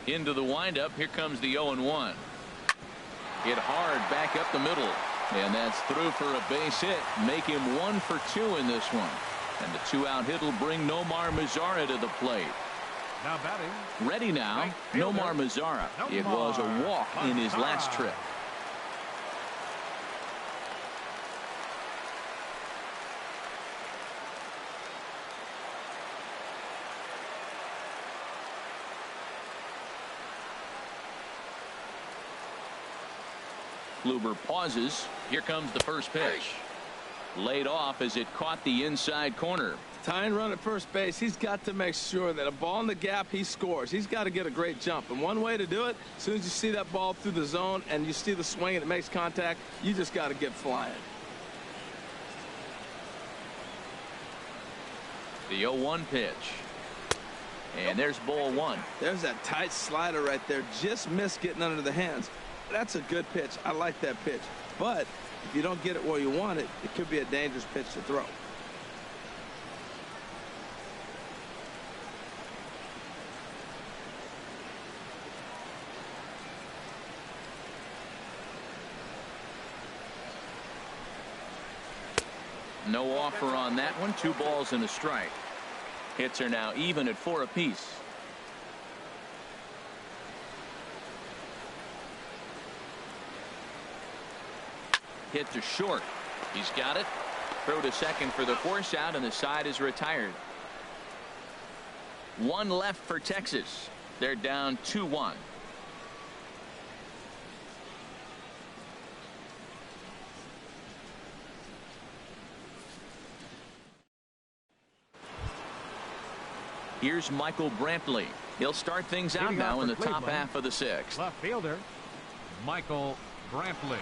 Into the windup. Here comes the 0-1. Hit hard back up the middle. And that's through for a base hit. Make him 1 for 2 in this one. And the 2-out hit will bring Nomar Mazara to the plate. Now batting. Ready now. Right fielder, Nomar Mazara. It was a walk in his last trip. Kluber pauses. Here comes the first pitch. Laid off as it caught the inside corner. Tying run at first base, he's got to make sure that a ball in the gap, he scores. He's got to get a great jump. And one way to do it, as soon as you see that ball through the zone and you see the swing and it makes contact, you just got to get flying. The 0-1 pitch. And there's ball 1. There's that tight slider right there. Just missed getting under the hands. That's a good pitch. I like that pitch. But if you don't get it where you want it, it could be a dangerous pitch to throw. No offer on that one. 2 balls and a strike. Hits are now even at 4 apiece. Hit to short. He's got it. Throw to second for the force out, and the side is retired. 1 left for Texas. They're down 2-1. Here's Michael Brantley. He'll start things out now in the top half of the 6th. Left fielder, Michael Brantley.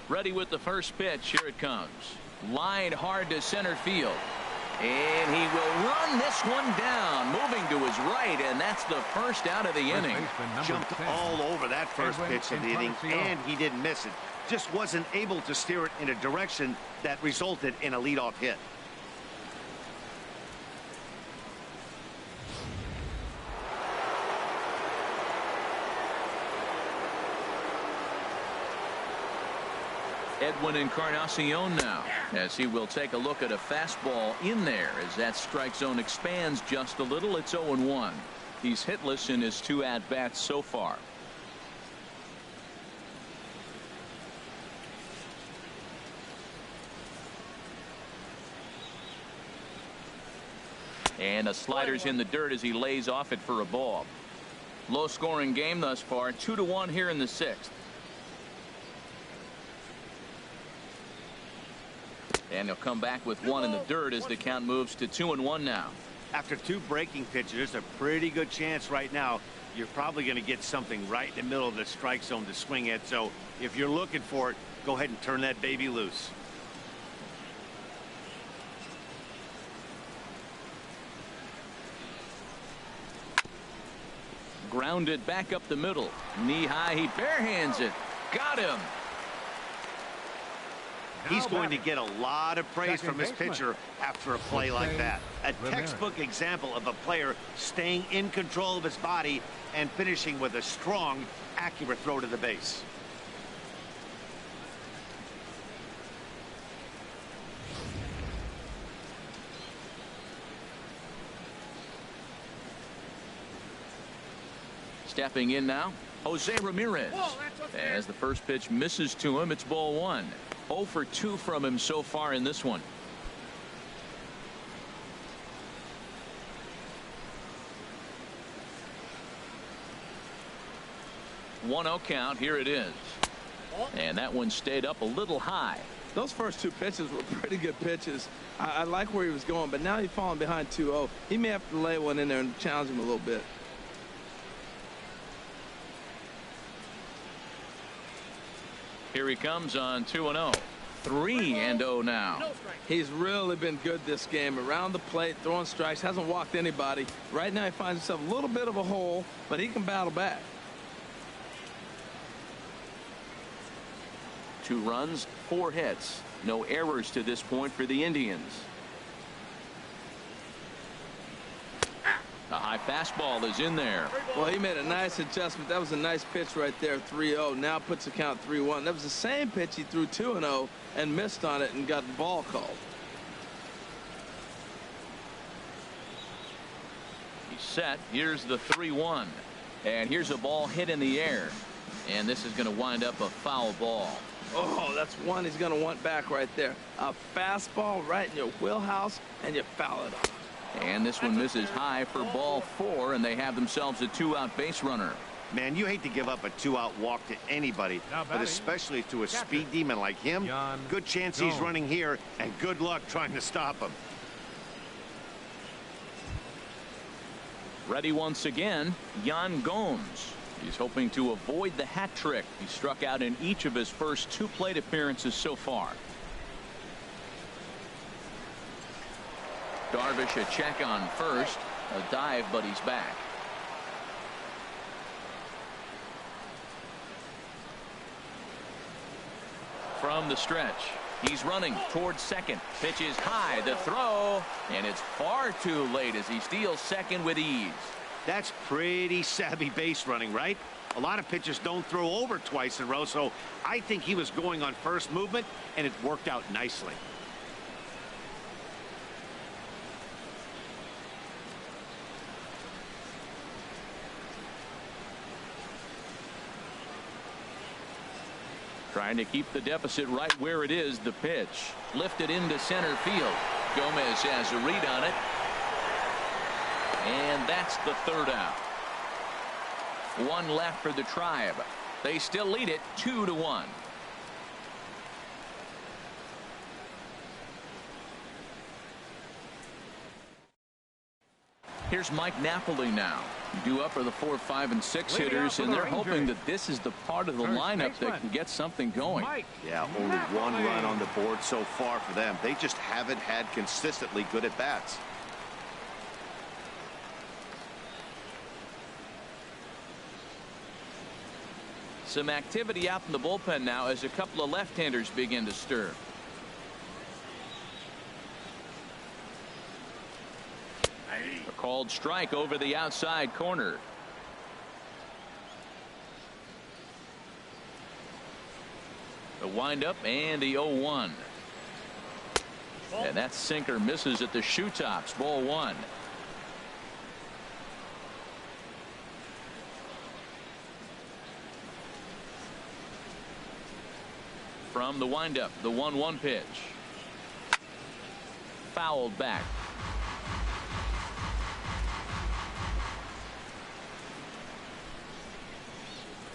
Ready with the first pitch. Here it comes. Line hard to center field. And he will run this one down, moving to his right, and that's the first out of the inning. Jumped all over that first pitch of the inning, and he didn't miss it. Just wasn't able to steer it in a direction that resulted in a leadoff hit. Edwin Encarnacion now, as he will take a look at a fastball in there as that strike zone expands just a little. It's 0-1. He's hitless in his 2 at-bats so far. And a slider's in the dirt as he lays off it for a ball. Low scoring game thus far. 2-1 here in the 6th. And he'll come back with one in the dirt as the count moves to 2-1 now. After 2 breaking pitches, there's a pretty good chance right now you're probably going to get something right in the middle of the strike zone to swing at. So if you're looking for it, go ahead and turn that baby loose. Grounded back up the middle. Knee high. He barehands it. Got him. He's going to get a lot of praise from his pitcher after a play like that. A textbook example of a player staying in control of his body and finishing with a strong, accurate throw to the base. Stepping in now, Jose Ramirez. As the first pitch misses to him, it's ball 1. 0 for 2 from him so far in this one. One 0 count. Here it is. And that one stayed up a little high. Those first 2 pitches were pretty good pitches. I like where he was going, but now he's falling behind 2-0. He may have to lay one in there and challenge him a little bit. Here he comes on 2-0. 3-0 now. He's really been good this game. Around the plate, throwing strikes, hasn't walked anybody. Right now he finds himself a little bit of a hole, but he can battle back. 2 runs, 4 hits. No errors to this point for the Indians. A high fastball is in there. Well, he made a nice adjustment. That was a nice pitch right there, 3-0. Now puts the count 3-1. That was the same pitch he threw 2-0 and missed on it and got the ball called. He's set. Here's the 3-1. And here's a ball hit in the air. And this is going to wind up a foul ball. Oh, that's one he's going to want back right there. A fastball right in your wheelhouse, and you foul it off. And this one misses high for ball 4, and they have themselves a 2-out base runner. Man, you hate to give up a 2-out walk to anybody, but especially to a speed demon like him. Good chance he's running here, and good luck trying to stop him. Ready once again, Yan Gomes. He's hoping to avoid the hat trick. He struck out in each of his first 2 plate appearances so far. Darvish a check on first. A dive, but he's back. From the stretch, he's running towards second. Pitch is high. The throw, and it's far too late as he steals second with ease. That's pretty savvy base running, right? A lot of pitchers don't throw over twice in a row, so I think he was going on first movement, and it worked out nicely. Trying to keep the deficit right where it is. The pitch lifted into center field. Gomez has a read on it. And that's the 3rd out. 1 left for the Tribe. They still lead it 2-1. Here's Mike Napoli now. Due up are the 4, 5, and 6 hitters, and they're hoping that this is the part of the lineup that can get something going. Yeah, only one run on the board so far for them. They just haven't had consistently good at-bats. Some activity out in the bullpen now as a couple of left-handers begin to stir. A called strike over the outside corner. The windup and the 0-1. And that sinker misses at the shoe tops. Ball 1. From the windup, the 1-1 pitch. Fouled back.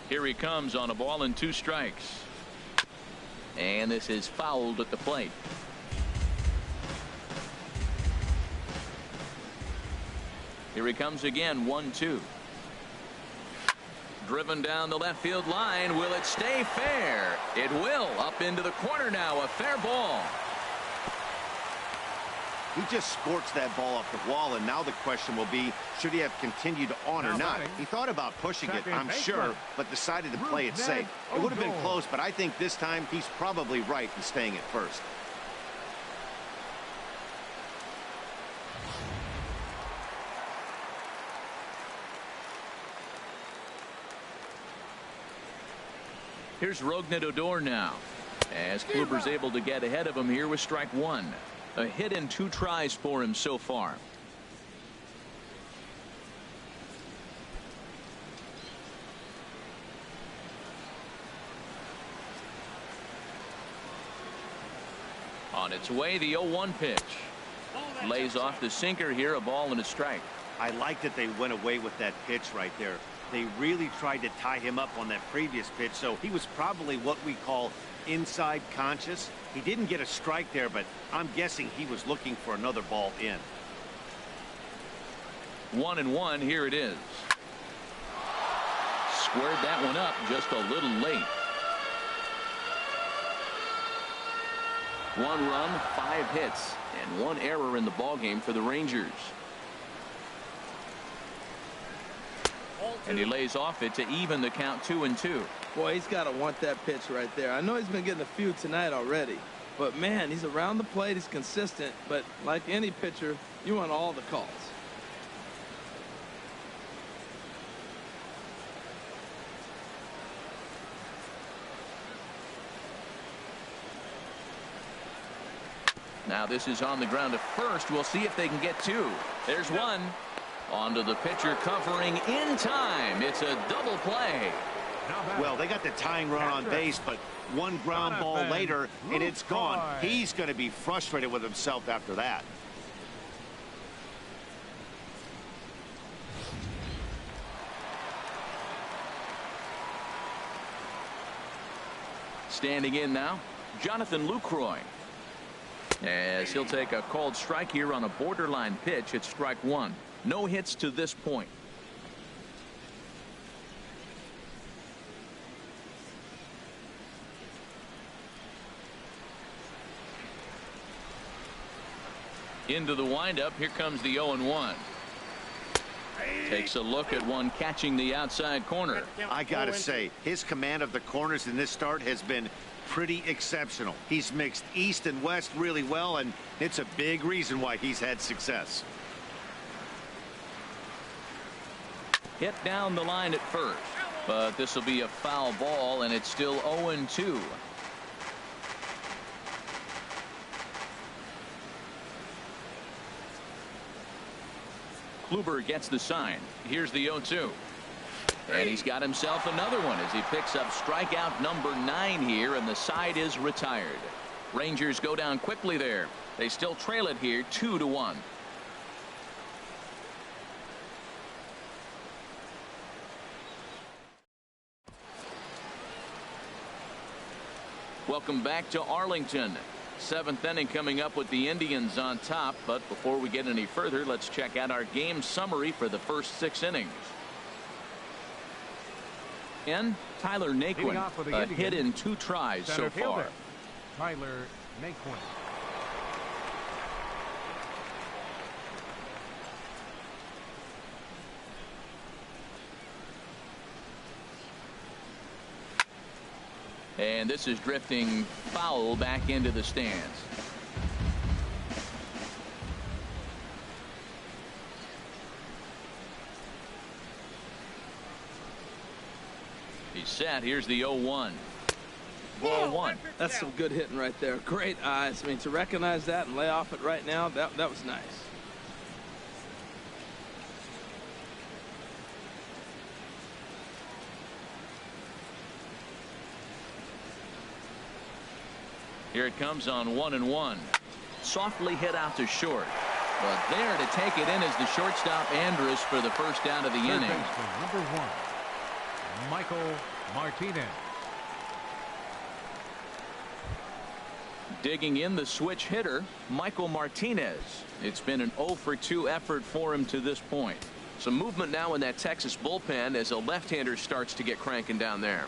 Here he comes on a ball and 2 strikes. And this is fouled at the plate. Here he comes again, 1-2. Driven down the left field line. Will it stay fair? It will. Up into the corner now. A fair ball. He just scorched that ball off the wall, and now the question will be, should he have continued on or not? He thought about pushing it, I'm sure, but decided to play it safe. It would have been close, but I think this time he's probably right in staying at first. Here's Rougned Odor now, as Kluber's able to get ahead of him here with strike 1. A hit and 2 tries for him so far. On its way, the 0-1 pitch. Lays off the sinker here, a ball and a strike. I like that they went away with that pitch right there. They really tried to tie him up on that previous pitch, so he was probably what we call inside conscious. He didn't get a strike there, but I'm guessing he was looking for another ball in. 1-1, here it is. Squared that one up just a little late. 1 run, 5 hits, and 1 error in the ballgame for the Rangers. And he lays off it to even the count 2-2. Boy, he's got to want that pitch right there. I know he's been getting a few tonight already, but man, he's around the plate, he's consistent, but like any pitcher, you want all the calls. Now this is on the ground to first. We'll see if they can get 2. There's 1. Onto the pitcher, covering in time. It's a double play. Well, they got the tying run on base, but 1 ground ball later, and it's gone. He's going to be frustrated with himself after that. Standing in now, Jonathan Lucroy, as he'll take a called strike here on a borderline pitch at strike 1. No hits to this point. Into the windup. Here comes the 0-1. Takes a look at one catching the outside corner. I gotta say, his command of the corners in this start has been pretty exceptional. He's mixed east and west really well, and it's a big reason why he's had success. Hit down the line at first, but this will be a foul ball, and it's still 0-2. Kluber gets the sign. Here's the 0-2. And he's got himself another one as he picks up strikeout number 9 here, and the side is retired. Rangers go down quickly there. They still trail it here 2-1. Welcome back to Arlington. Seventh inning coming up with the Indians on top. But before we get any further, let's check out our game summary for the first 6 innings. And Tyler Naquin, a hit in 2 tries so far. Tyler Naquin. And this is drifting foul back into the stands. He's set. Here's the 0-1. Ball 1. That's some good hitting right there. Great eyes. I mean, to recognize that and lay off it right now, that was nice. Here it comes on 1-1. Softly hit out to short. But there to take it in is the shortstop Andrus for the first out of the inning. Number 1, Michael Martinez. Digging in the switch hitter, Michael Martinez. It's been an 0-for-2 effort for him to this point. Some movement now in that Texas bullpen as a left-hander starts to get cranking down there.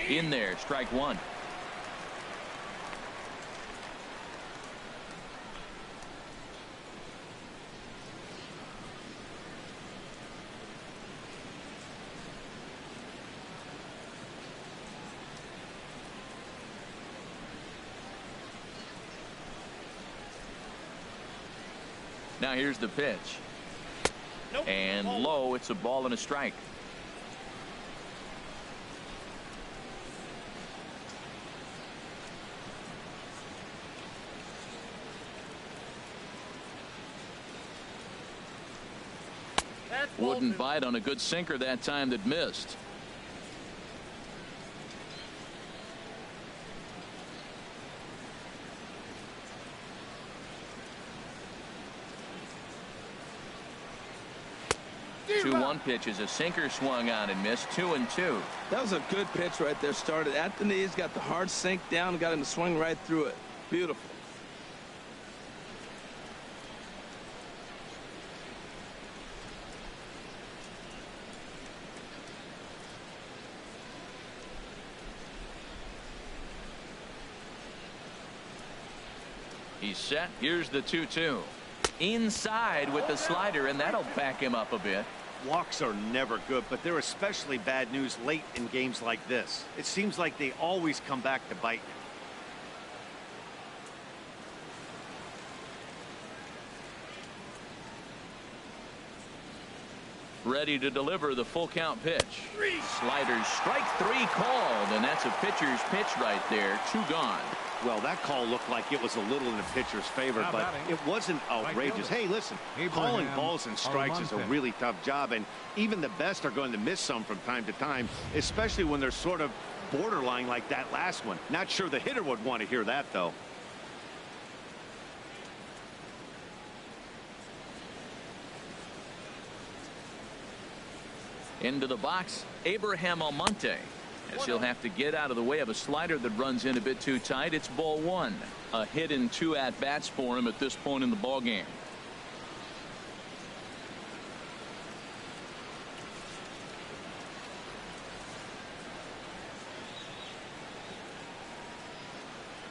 In there, strike 1. Now here's the pitch. Nope. And low, it's a ball and a strike. Wouldn't bite on a good sinker that time that missed. The 2-1 pitch is a sinker swung on and missed. 2-2. That was a good pitch right there. Started at the knees, got the hard sink down, and got him to swing right through it. Beautiful. He's set. Here's the 2-2. Inside with the slider, and that'll back him up a bit. Walks are never good, but they're especially bad news late in games like this. It seems like they always come back to bite you. Ready to deliver the full count pitch. Sliders, strike 3 called, and that's a pitcher's pitch right there. 2 gone. Well, that call looked like it was a little in the pitcher's favor, but it wasn't outrageous. Hey, listen, calling balls and strikes is a really tough job, and even the best are going to miss some from time to time, especially when they're sort of borderline like that last one. Not sure the hitter would want to hear that, though. Into the box, Abraham Almonte. As he'll have to get out of the way of a slider that runs in a bit too tight. It's ball 1. A hit in 2 at-bats for him at this point in the ball game.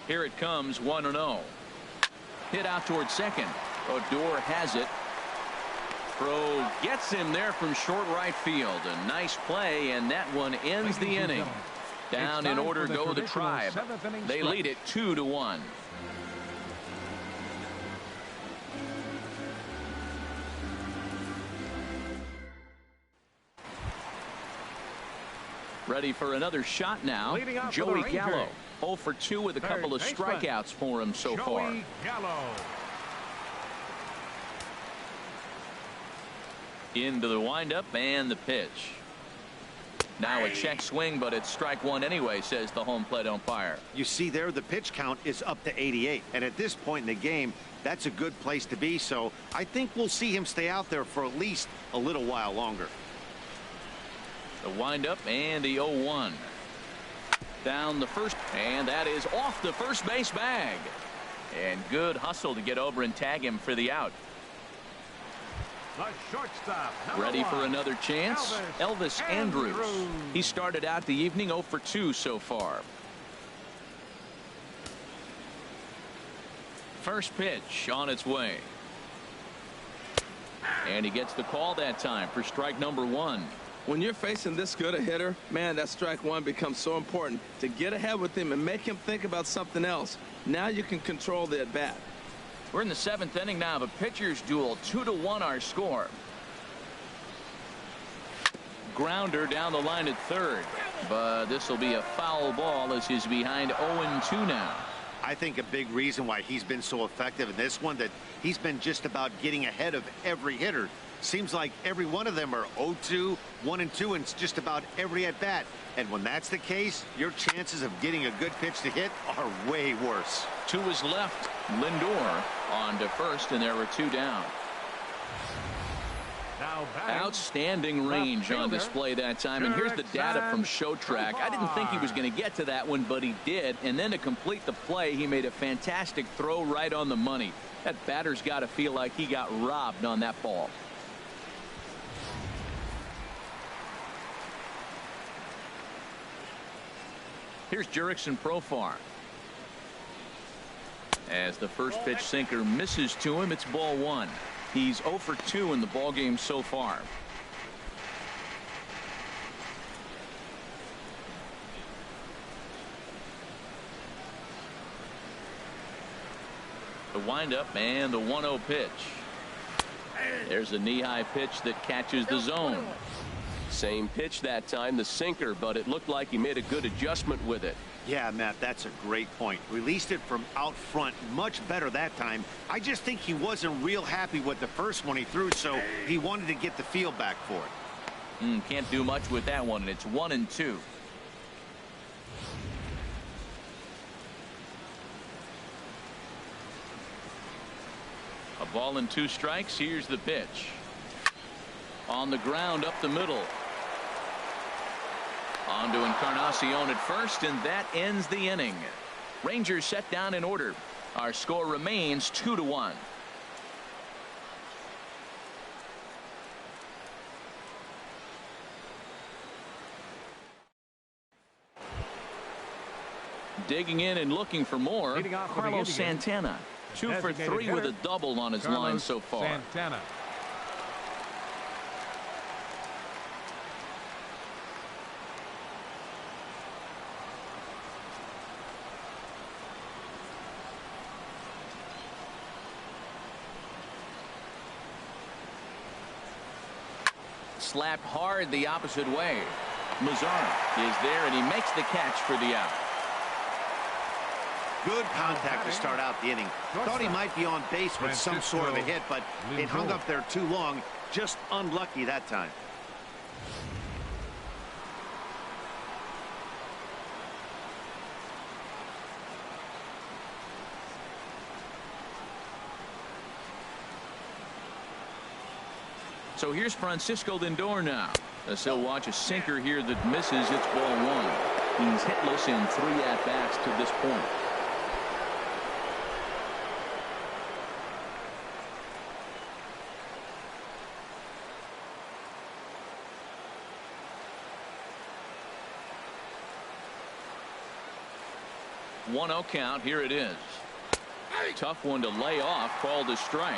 Here it comes, 1-0. Hit out towards second. Odor has it. Throw gets him there from short right field. A nice play, and that one ends the inning. Down in order go the Tribe. They lead it 2-1. Ready for another shot now. Joey Gallo. 0-for-2 with a couple of strikeouts for him so far. Joey Gallo. Into the windup and the pitch. Now a check swing, but it's strike 1 anyway, says the home plate umpire. You see there, the pitch count is up to 88, and at this point in the game, that's a good place to be, so I think we'll see him stay out there for at least a little while longer. The windup and the 0-1. Down the first, and that is off the first base bag. And good hustle to get over and tag him for the out. The shortstop, Ready for another chance? Elvis Andrus. He started out the evening 0 for 2 so far. First pitch on its way. And he gets the call that time for strike number 1. When you're facing this good a hitter, man, that strike 1 becomes so important to get ahead with him and make him think about something else. Now you can control the at-bat. We're in the 7th inning now of a pitcher's duel. 2-1 our score. Grounder down the line at third. But this will be a foul ball as he's behind 0-2 now. I think a big reason why he's been so effective in this one, that he's been just about getting ahead of every hitter. Seems like every one of them are 0-2, 1-2, and it's just about every at bat. And when that's the case, your chances of getting a good pitch to hit are way worse. To his left, Lindor on to first, and there were 2 down. Now batting, Outstanding range on display that time. And here's the data from Showtrack. I didn't think he was going to get to that one, but he did. And then to complete the play, he made a fantastic throw right on the money. That batter's got to feel like he got robbed on that ball. Here's Jurickson Profar. As the first pitch sinker misses to him, it's ball 1. He's 0 for 2 in the ball game so far. The windup and the 1-0 pitch. There's a knee-high pitch that catches the zone. Same pitch that time, the sinker, but it looked like he made a good adjustment with it. Yeah, Matt, that's a great point. Released it from out front much better that time. I just think he wasn't real happy with the first one he threw, so he wanted to get the feel back for it. Can't do much with that one, and it's 1-2. A ball and 2 strikes. Here's the pitch. On the ground up the middle. On to Encarnacion at first, and that ends the inning. Rangers set down in order. Our score remains 2-1. Digging in and looking for more, Carlos Santana. 2 for 3 with a double on his line so far. Santana. Slapped hard the opposite way. Mazara is there, and he makes the catch for the out. Good contact to start out the inning. Thought he might be on base with some sort of a hit, but it hung up there too long. Just unlucky that time. So here's Francisco Lindor now, as he'll watch a sinker here that misses. It's ball 1. He's hitless in 3 at-bats to this point. One 0 count. Here it is. Tough one to lay off. Called a strike.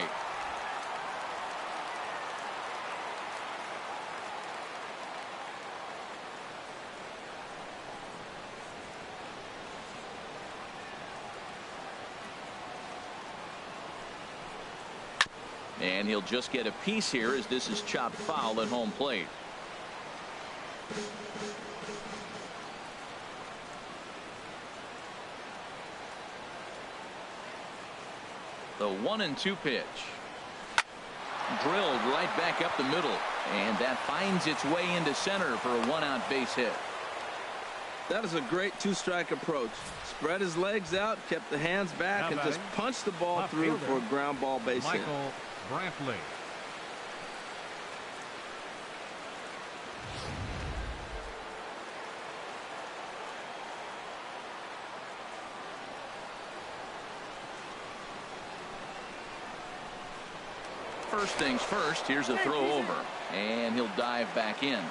And he'll just get a piece here as this is chopped foul at home plate. The 1-2 pitch. Drilled right back up the middle. And that finds its way into center for a 1-out base hit. That is a great 2-strike approach. Spread his legs out, kept the hands back, and just punched the ball through for a ground ball base hit. Michael Brantley. first things first, here's a throw over, and he'll dive back in.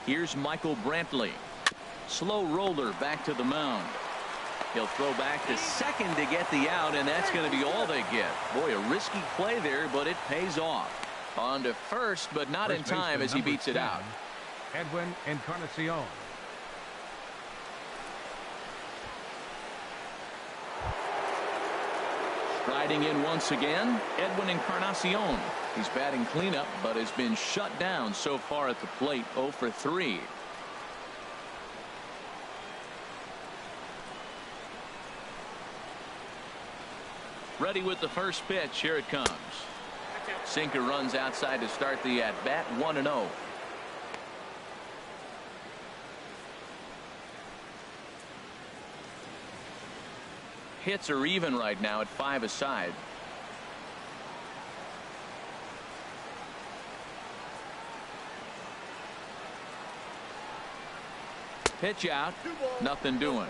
Here's Michael Brantley. Slow roller back to the mound. He'll throw back to second to get the out, and that's going to be all they get. Boy, a risky play there, but it pays off. On to first, but not in time as he beats it out. Edwin Encarnacion. Striding in once again, Edwin Encarnacion. He's batting cleanup, but has been shut down so far at the plate. 0 for 3. Ready with the first pitch. Here it comes. Sinker runs outside to start the at-bat. 1-0. Hits are even right now at 5 aside. Pitch out. Nothing doing.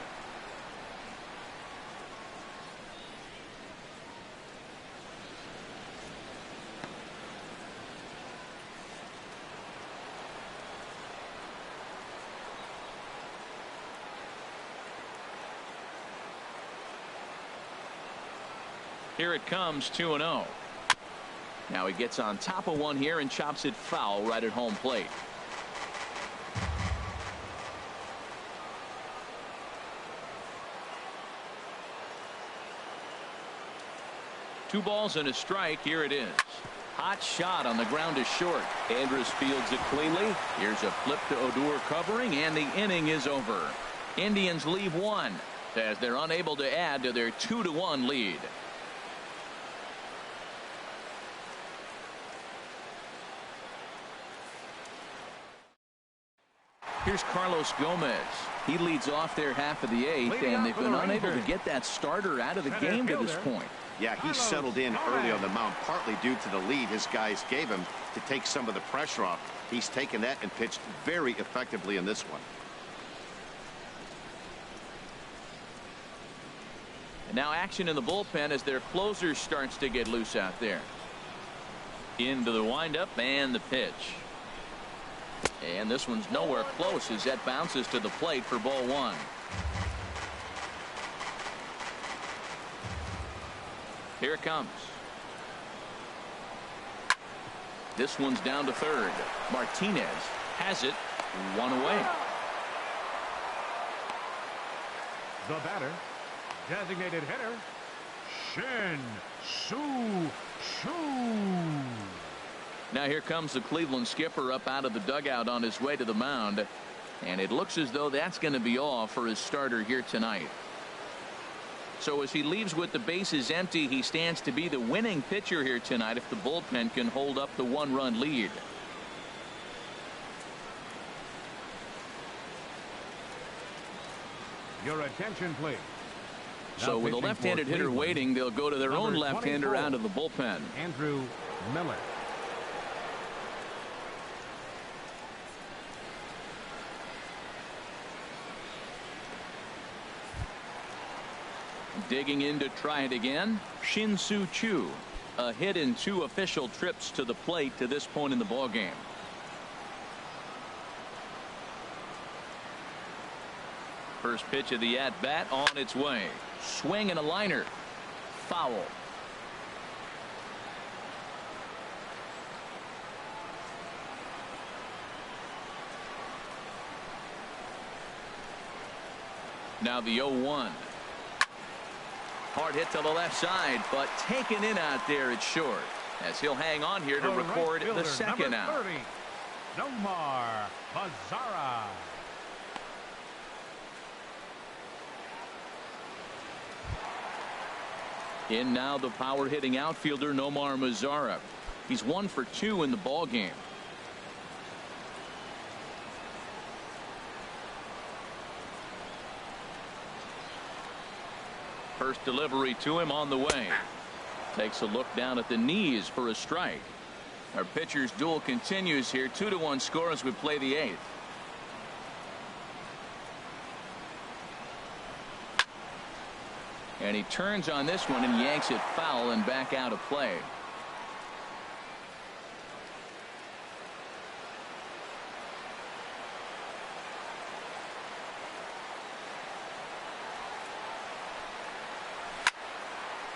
Here it comes, 2-0. Now he gets on top of one here and chops it foul right at home plate. Two balls and a strike. Here it is. Hot shot on the ground is short. Andrus fields it cleanly. Here's a flip to Odor covering, and the inning is over. Indians leave one as they're unable to add to their 2-1 lead. Here's Carlos Gomez. He leads off their half of the 8th, and they've been unable to get that starter out of the game to this point. Yeah, he settled in early on the mound, partly due to the lead his guys gave him to take some of the pressure off. He's taken that and pitched very effectively in this one. And now action in the bullpen as their closer starts to get loose out there. Into the windup and the pitch. And this one's nowhere close as that bounces to the plate for ball 1. Here it comes. This one's down to third. Martinez has it. 1 away. The batter, designated hitter, Shin-Soo Choo. Now here comes the Cleveland skipper up out of the dugout on his way to the mound. And it looks as though that's going to be all for his starter here tonight. So as he leaves with the bases empty, he stands to be the winning pitcher here tonight if the bullpen can hold up the 1-run lead. Your attention, please. So with a left-handed hitter waiting, they'll go to their own left-hander out of the bullpen. Andrew Miller. Digging in to try it again, Shin-Soo Choo. A hit in 2 official trips to the plate to this point in the ballgame. First pitch of the at-bat on its way. Swing and a liner. Foul. Now the 0-1. Hard hit to the left side, but taken in out there, it's short. As he'll hang on here to record the second out. Nomar Mazara. In now the power hitting outfielder Nomar Mazara. He's 1 for 2 in the ball game. First delivery to him on the way. Takes a look down at the knees for a strike. Our pitcher's duel continues here. 2-1 score as we play the 8th. And he turns on this one and yanks it foul and back out of play.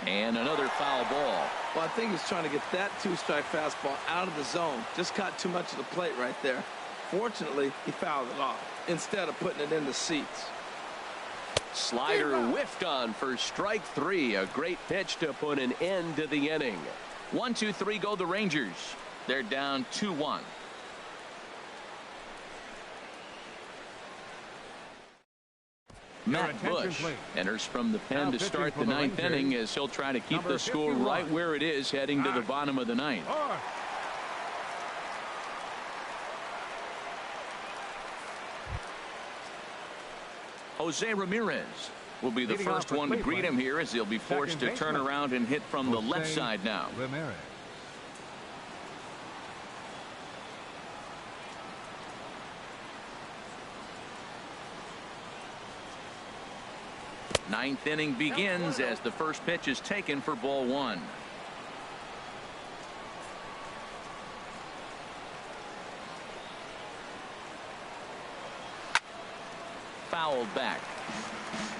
And another foul ball. Well, I think he's trying to get that two-strike fastball out of the zone. Just caught too much of the plate right there. Fortunately, he fouled it off instead of putting it in the seats. Slider whiffed on for strike 3. A great pitch to put an end to the inning. 1-2-3 go the Rangers. They're down 2-1. Matt Bush enters from the pen to start the ninth inning as he'll try to keep the score right where it is heading to the bottom of the ninth. Jose Ramirez will be the first one to greet him here as he'll be forced to turn around and hit from the left side now. Ramirez. Ninth inning begins as the first pitch is taken for ball 1. Fouled back.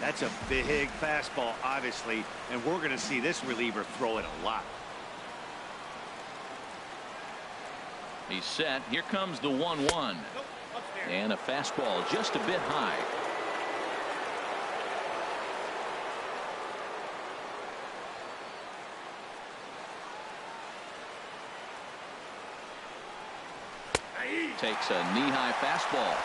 That's a big fastball, obviously, and we're going to see this reliever throw it a lot. He's set. Here comes the 1-1. And a fastball just a bit high. Takes a knee-high fastball.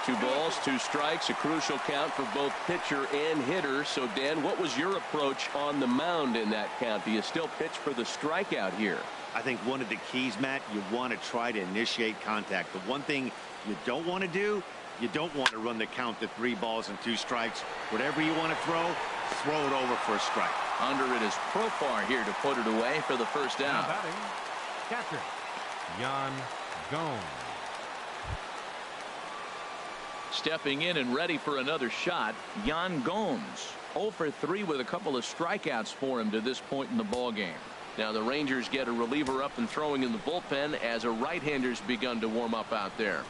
2 balls, 2 strikes, a crucial count for both pitcher and hitter. So, Dan, what was your approach on the mound in that count? Do you still pitch for the strikeout here? I think one of the keys, Matt, you want to try to initiate contact. The one thing you don't want to do, you don't want to run the count to 3 balls and 2 strikes. Whatever you want to throw it over for a strike. Under it is Profar here to put it away for the first down. Catcher, Yan Gomes. Stepping in and ready for another shot, Yan Gomes. 0 for 3 with a couple of strikeouts for him to this point in the ball game. Now the Rangers get a reliever up and throwing in the bullpen as a right-hander's begun to warm up out there.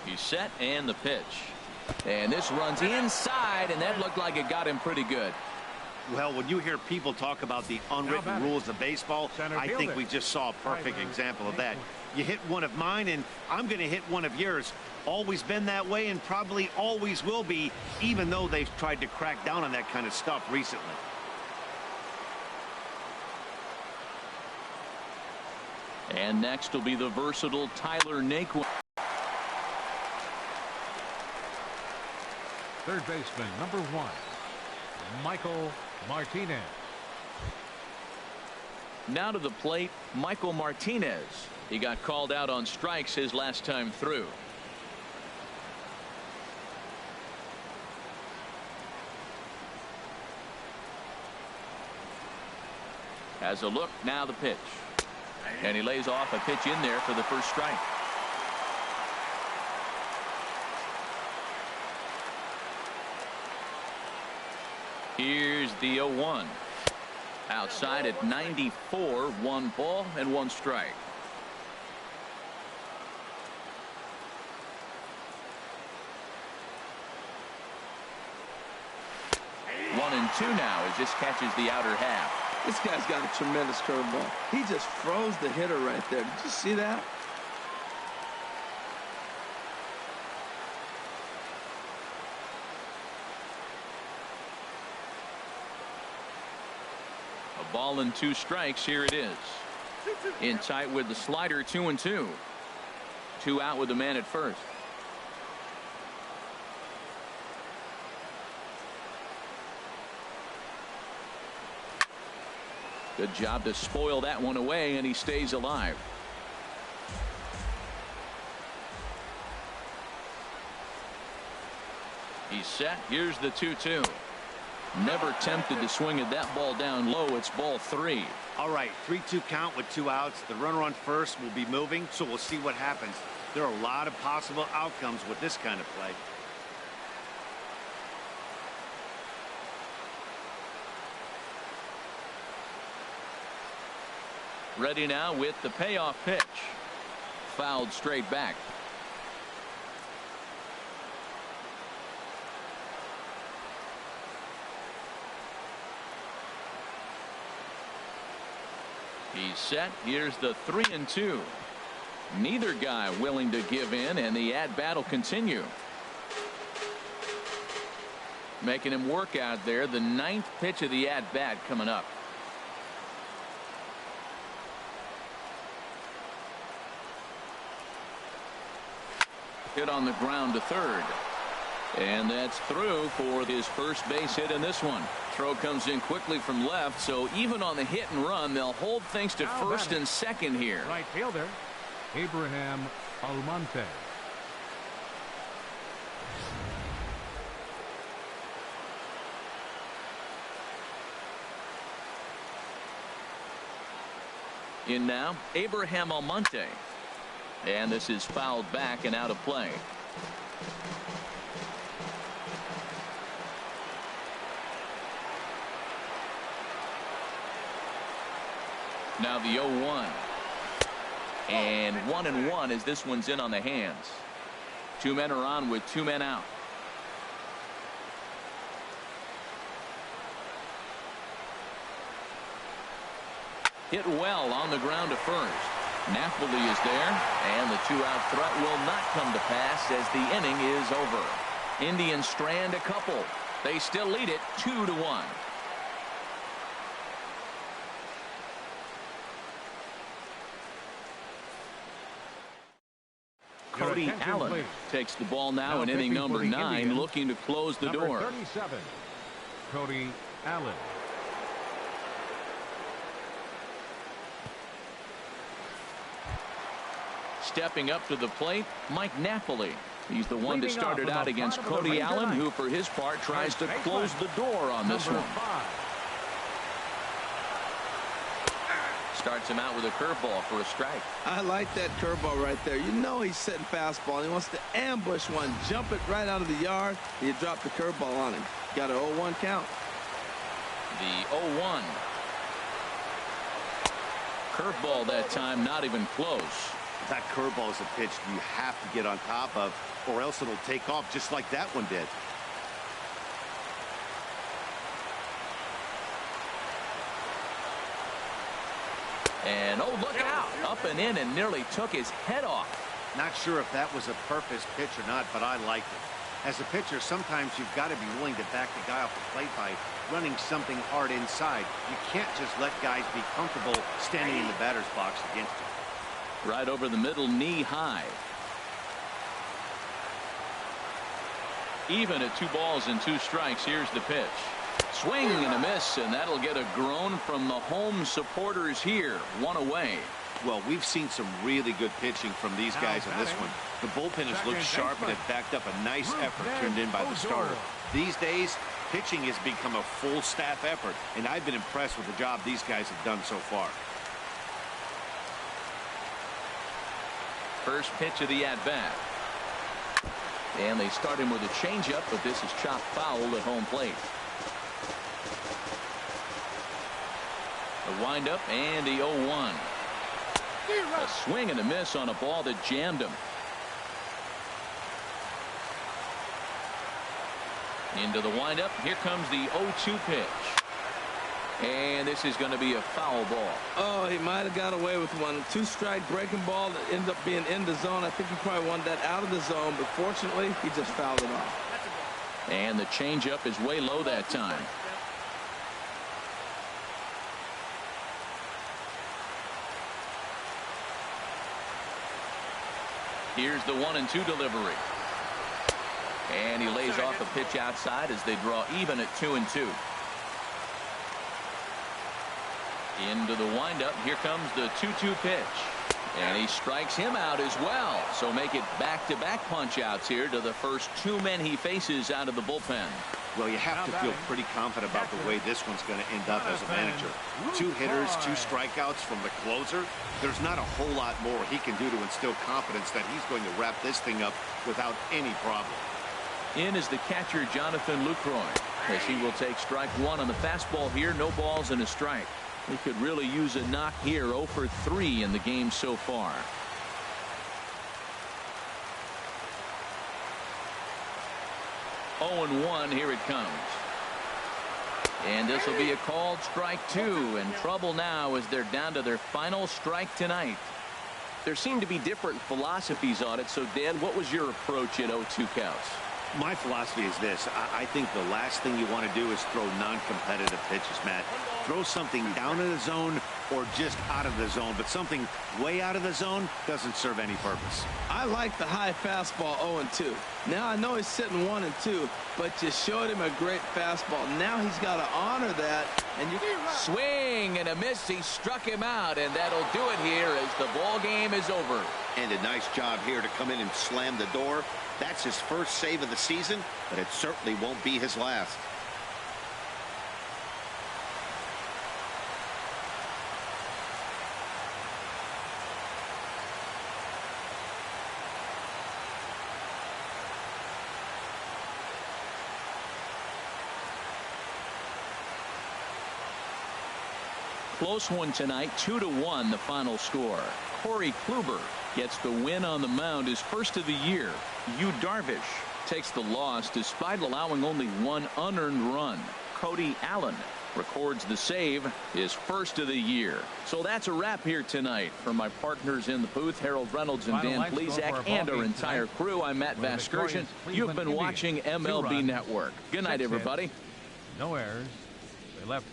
He's set and the pitch. And this runs inside, and that looked like it got him pretty good. Well, when you hear people talk about the unwritten rules of baseball, I think we just saw a perfect example of that. You hit one of mine, and I'm going to hit one of yours. Always been that way and probably always will be, even though they've tried to crack down on that kind of stuff recently. And next will be the versatile Tyler Naquin. Third baseman, number 1, Michael Martinez. Now to the plate, Michael Martinez. He got called out on strikes his last time through. Has a look, now the pitch. And he lays off a pitch in there for the first strike. Here's the 0-1. Outside at 94, 1 ball and 1 strike. 1-2 now as this catches the outer half. This guy's got a tremendous curveball. He just froze the hitter right there. Did you see that? A ball and 2 strikes. Here it is. In tight with the slider, 2-2. 2 out with the man at first. Good job to spoil that one away, and he stays alive. He's set. Here's the 2-2. Never tempted to swing at that ball down low. It's ball 3. All right, 3-2 count with 2 outs. The runner on first will be moving, so we'll see what happens. There are a lot of possible outcomes with this kind of play. Ready now with the payoff pitch. Fouled straight back. He's set. Here's the 3-2. Neither guy willing to give in, and the at-bat will continue. Making him work out there. The 9th pitch of the at-bat coming up. Hit on the ground to third. And that's through for his first base hit in this one. Throw comes in quickly from left, so even on the hit and run, they'll hold things to first and second here. Right fielder, Abraham Almonte. In now, Abraham Almonte. And this is fouled back and out of play. Now the 0-1. And 1-1 as this one's in on the hands. 2 men are on with 2 men out. Hit well on the ground to first. Napoli is there, and the 2-out threat will not come to pass as the inning is over. Indians strand a couple. They still lead it 2-1. Cody Allen takes the ball now in inning number 9, looking to close the door. 37, Cody Allen. Stepping up to the plate, Mike Napoli. He's the one that started out against Cody Allen, who for his part tries to close the door on this one. Starts him out with a curveball for a strike. I like that curveball right there. You know he's setting fastball. He wants to ambush one, jump it right out of the yard. You drop the curveball on him. Got an 0-1 count. The 0-1. Curveball that time, not even close. That curveball is a pitch you have to get on top of, or else it'll take off just like that one did. And oh, look out. Up and in and nearly took his head off. Not sure if that was a purpose pitch or not, but I liked it. As a pitcher, sometimes you've got to be willing to back the guy off the plate by running something hard inside. You can't just let guys be comfortable standing in the batter's box against you. Right over the middle, knee high. Even at 2 balls and 2 strikes. Here's the pitch. Swing and a miss, and that'll get a groan from the home supporters here. 1 away. Well, we've seen some really good pitching from these guys on this one. The bullpen has looked sharp and have backed up a nice effort turned in by the starter. These days, pitching has become a full staff effort, and I've been impressed with the job these guys have done so far. First pitch of the at-bat. And they start him with a changeup, but this is chopped foul at home plate. The windup and the 0-1. A swing and a miss on a ball that jammed him. Into the windup. Here comes the 0-2 pitch. And this is going to be a foul ball. Oh, he might have got away with one. 2-strike breaking ball that ended up being in the zone. I think he probably wanted that out of the zone, but fortunately, he just fouled it off. And the changeup is way low that time. Here's the 1-2 delivery. And he lays off a pitch outside as they draw even at 2-2. Into the windup. Here comes the 2-2 pitch. And he strikes him out as well. So make it back-to-back punch-outs here to the first 2 men he faces out of the bullpen. Well, you have to feel pretty confident about the way this one's going to end up as a manager. 2 hitters, 2 strikeouts from the closer. There's not a whole lot more he can do to instill confidence that he's going to wrap this thing up without any problem. In is the catcher, Jonathan Lucroy, as he will take strike 1 on the fastball here. No balls and a strike. He could really use a knock here. 0 for 3 in the game so far. Oh and 1. Here it comes. And this will be a called strike 2. In trouble now as they're down to their final strike tonight. There seem to be different philosophies on it. So, Dan, what was your approach in 0-2 counts? My philosophy is this. I think the last thing you want to do is throw non-competitive pitches, Matt. Throw something down in the zone or just out of the zone, but something way out of the zone doesn't serve any purpose. I like the high fastball 0-2. Now I know he's sitting 1-2, but you showed him a great fastball. Now he's got to honor that, and you swing and a miss. He struck him out, and that'll do it here as the ball game is over. And a nice job here to come in and slam the door. That's his first save of the season, but it certainly won't be his last. Close one tonight. 2-1 the final score. Corey Kluber gets the win on the mound, his first of the year. Yu Darvish takes the loss despite allowing only 1 unearned run. Cody Allen records the save, his first of the year. So that's a wrap here tonight. For my partners in the booth, Harold Reynolds and Dan Plesac, and our entire crew, I'm Matt Vasgersian. You've been watching MLB Network. Good night, everybody. No errors. They left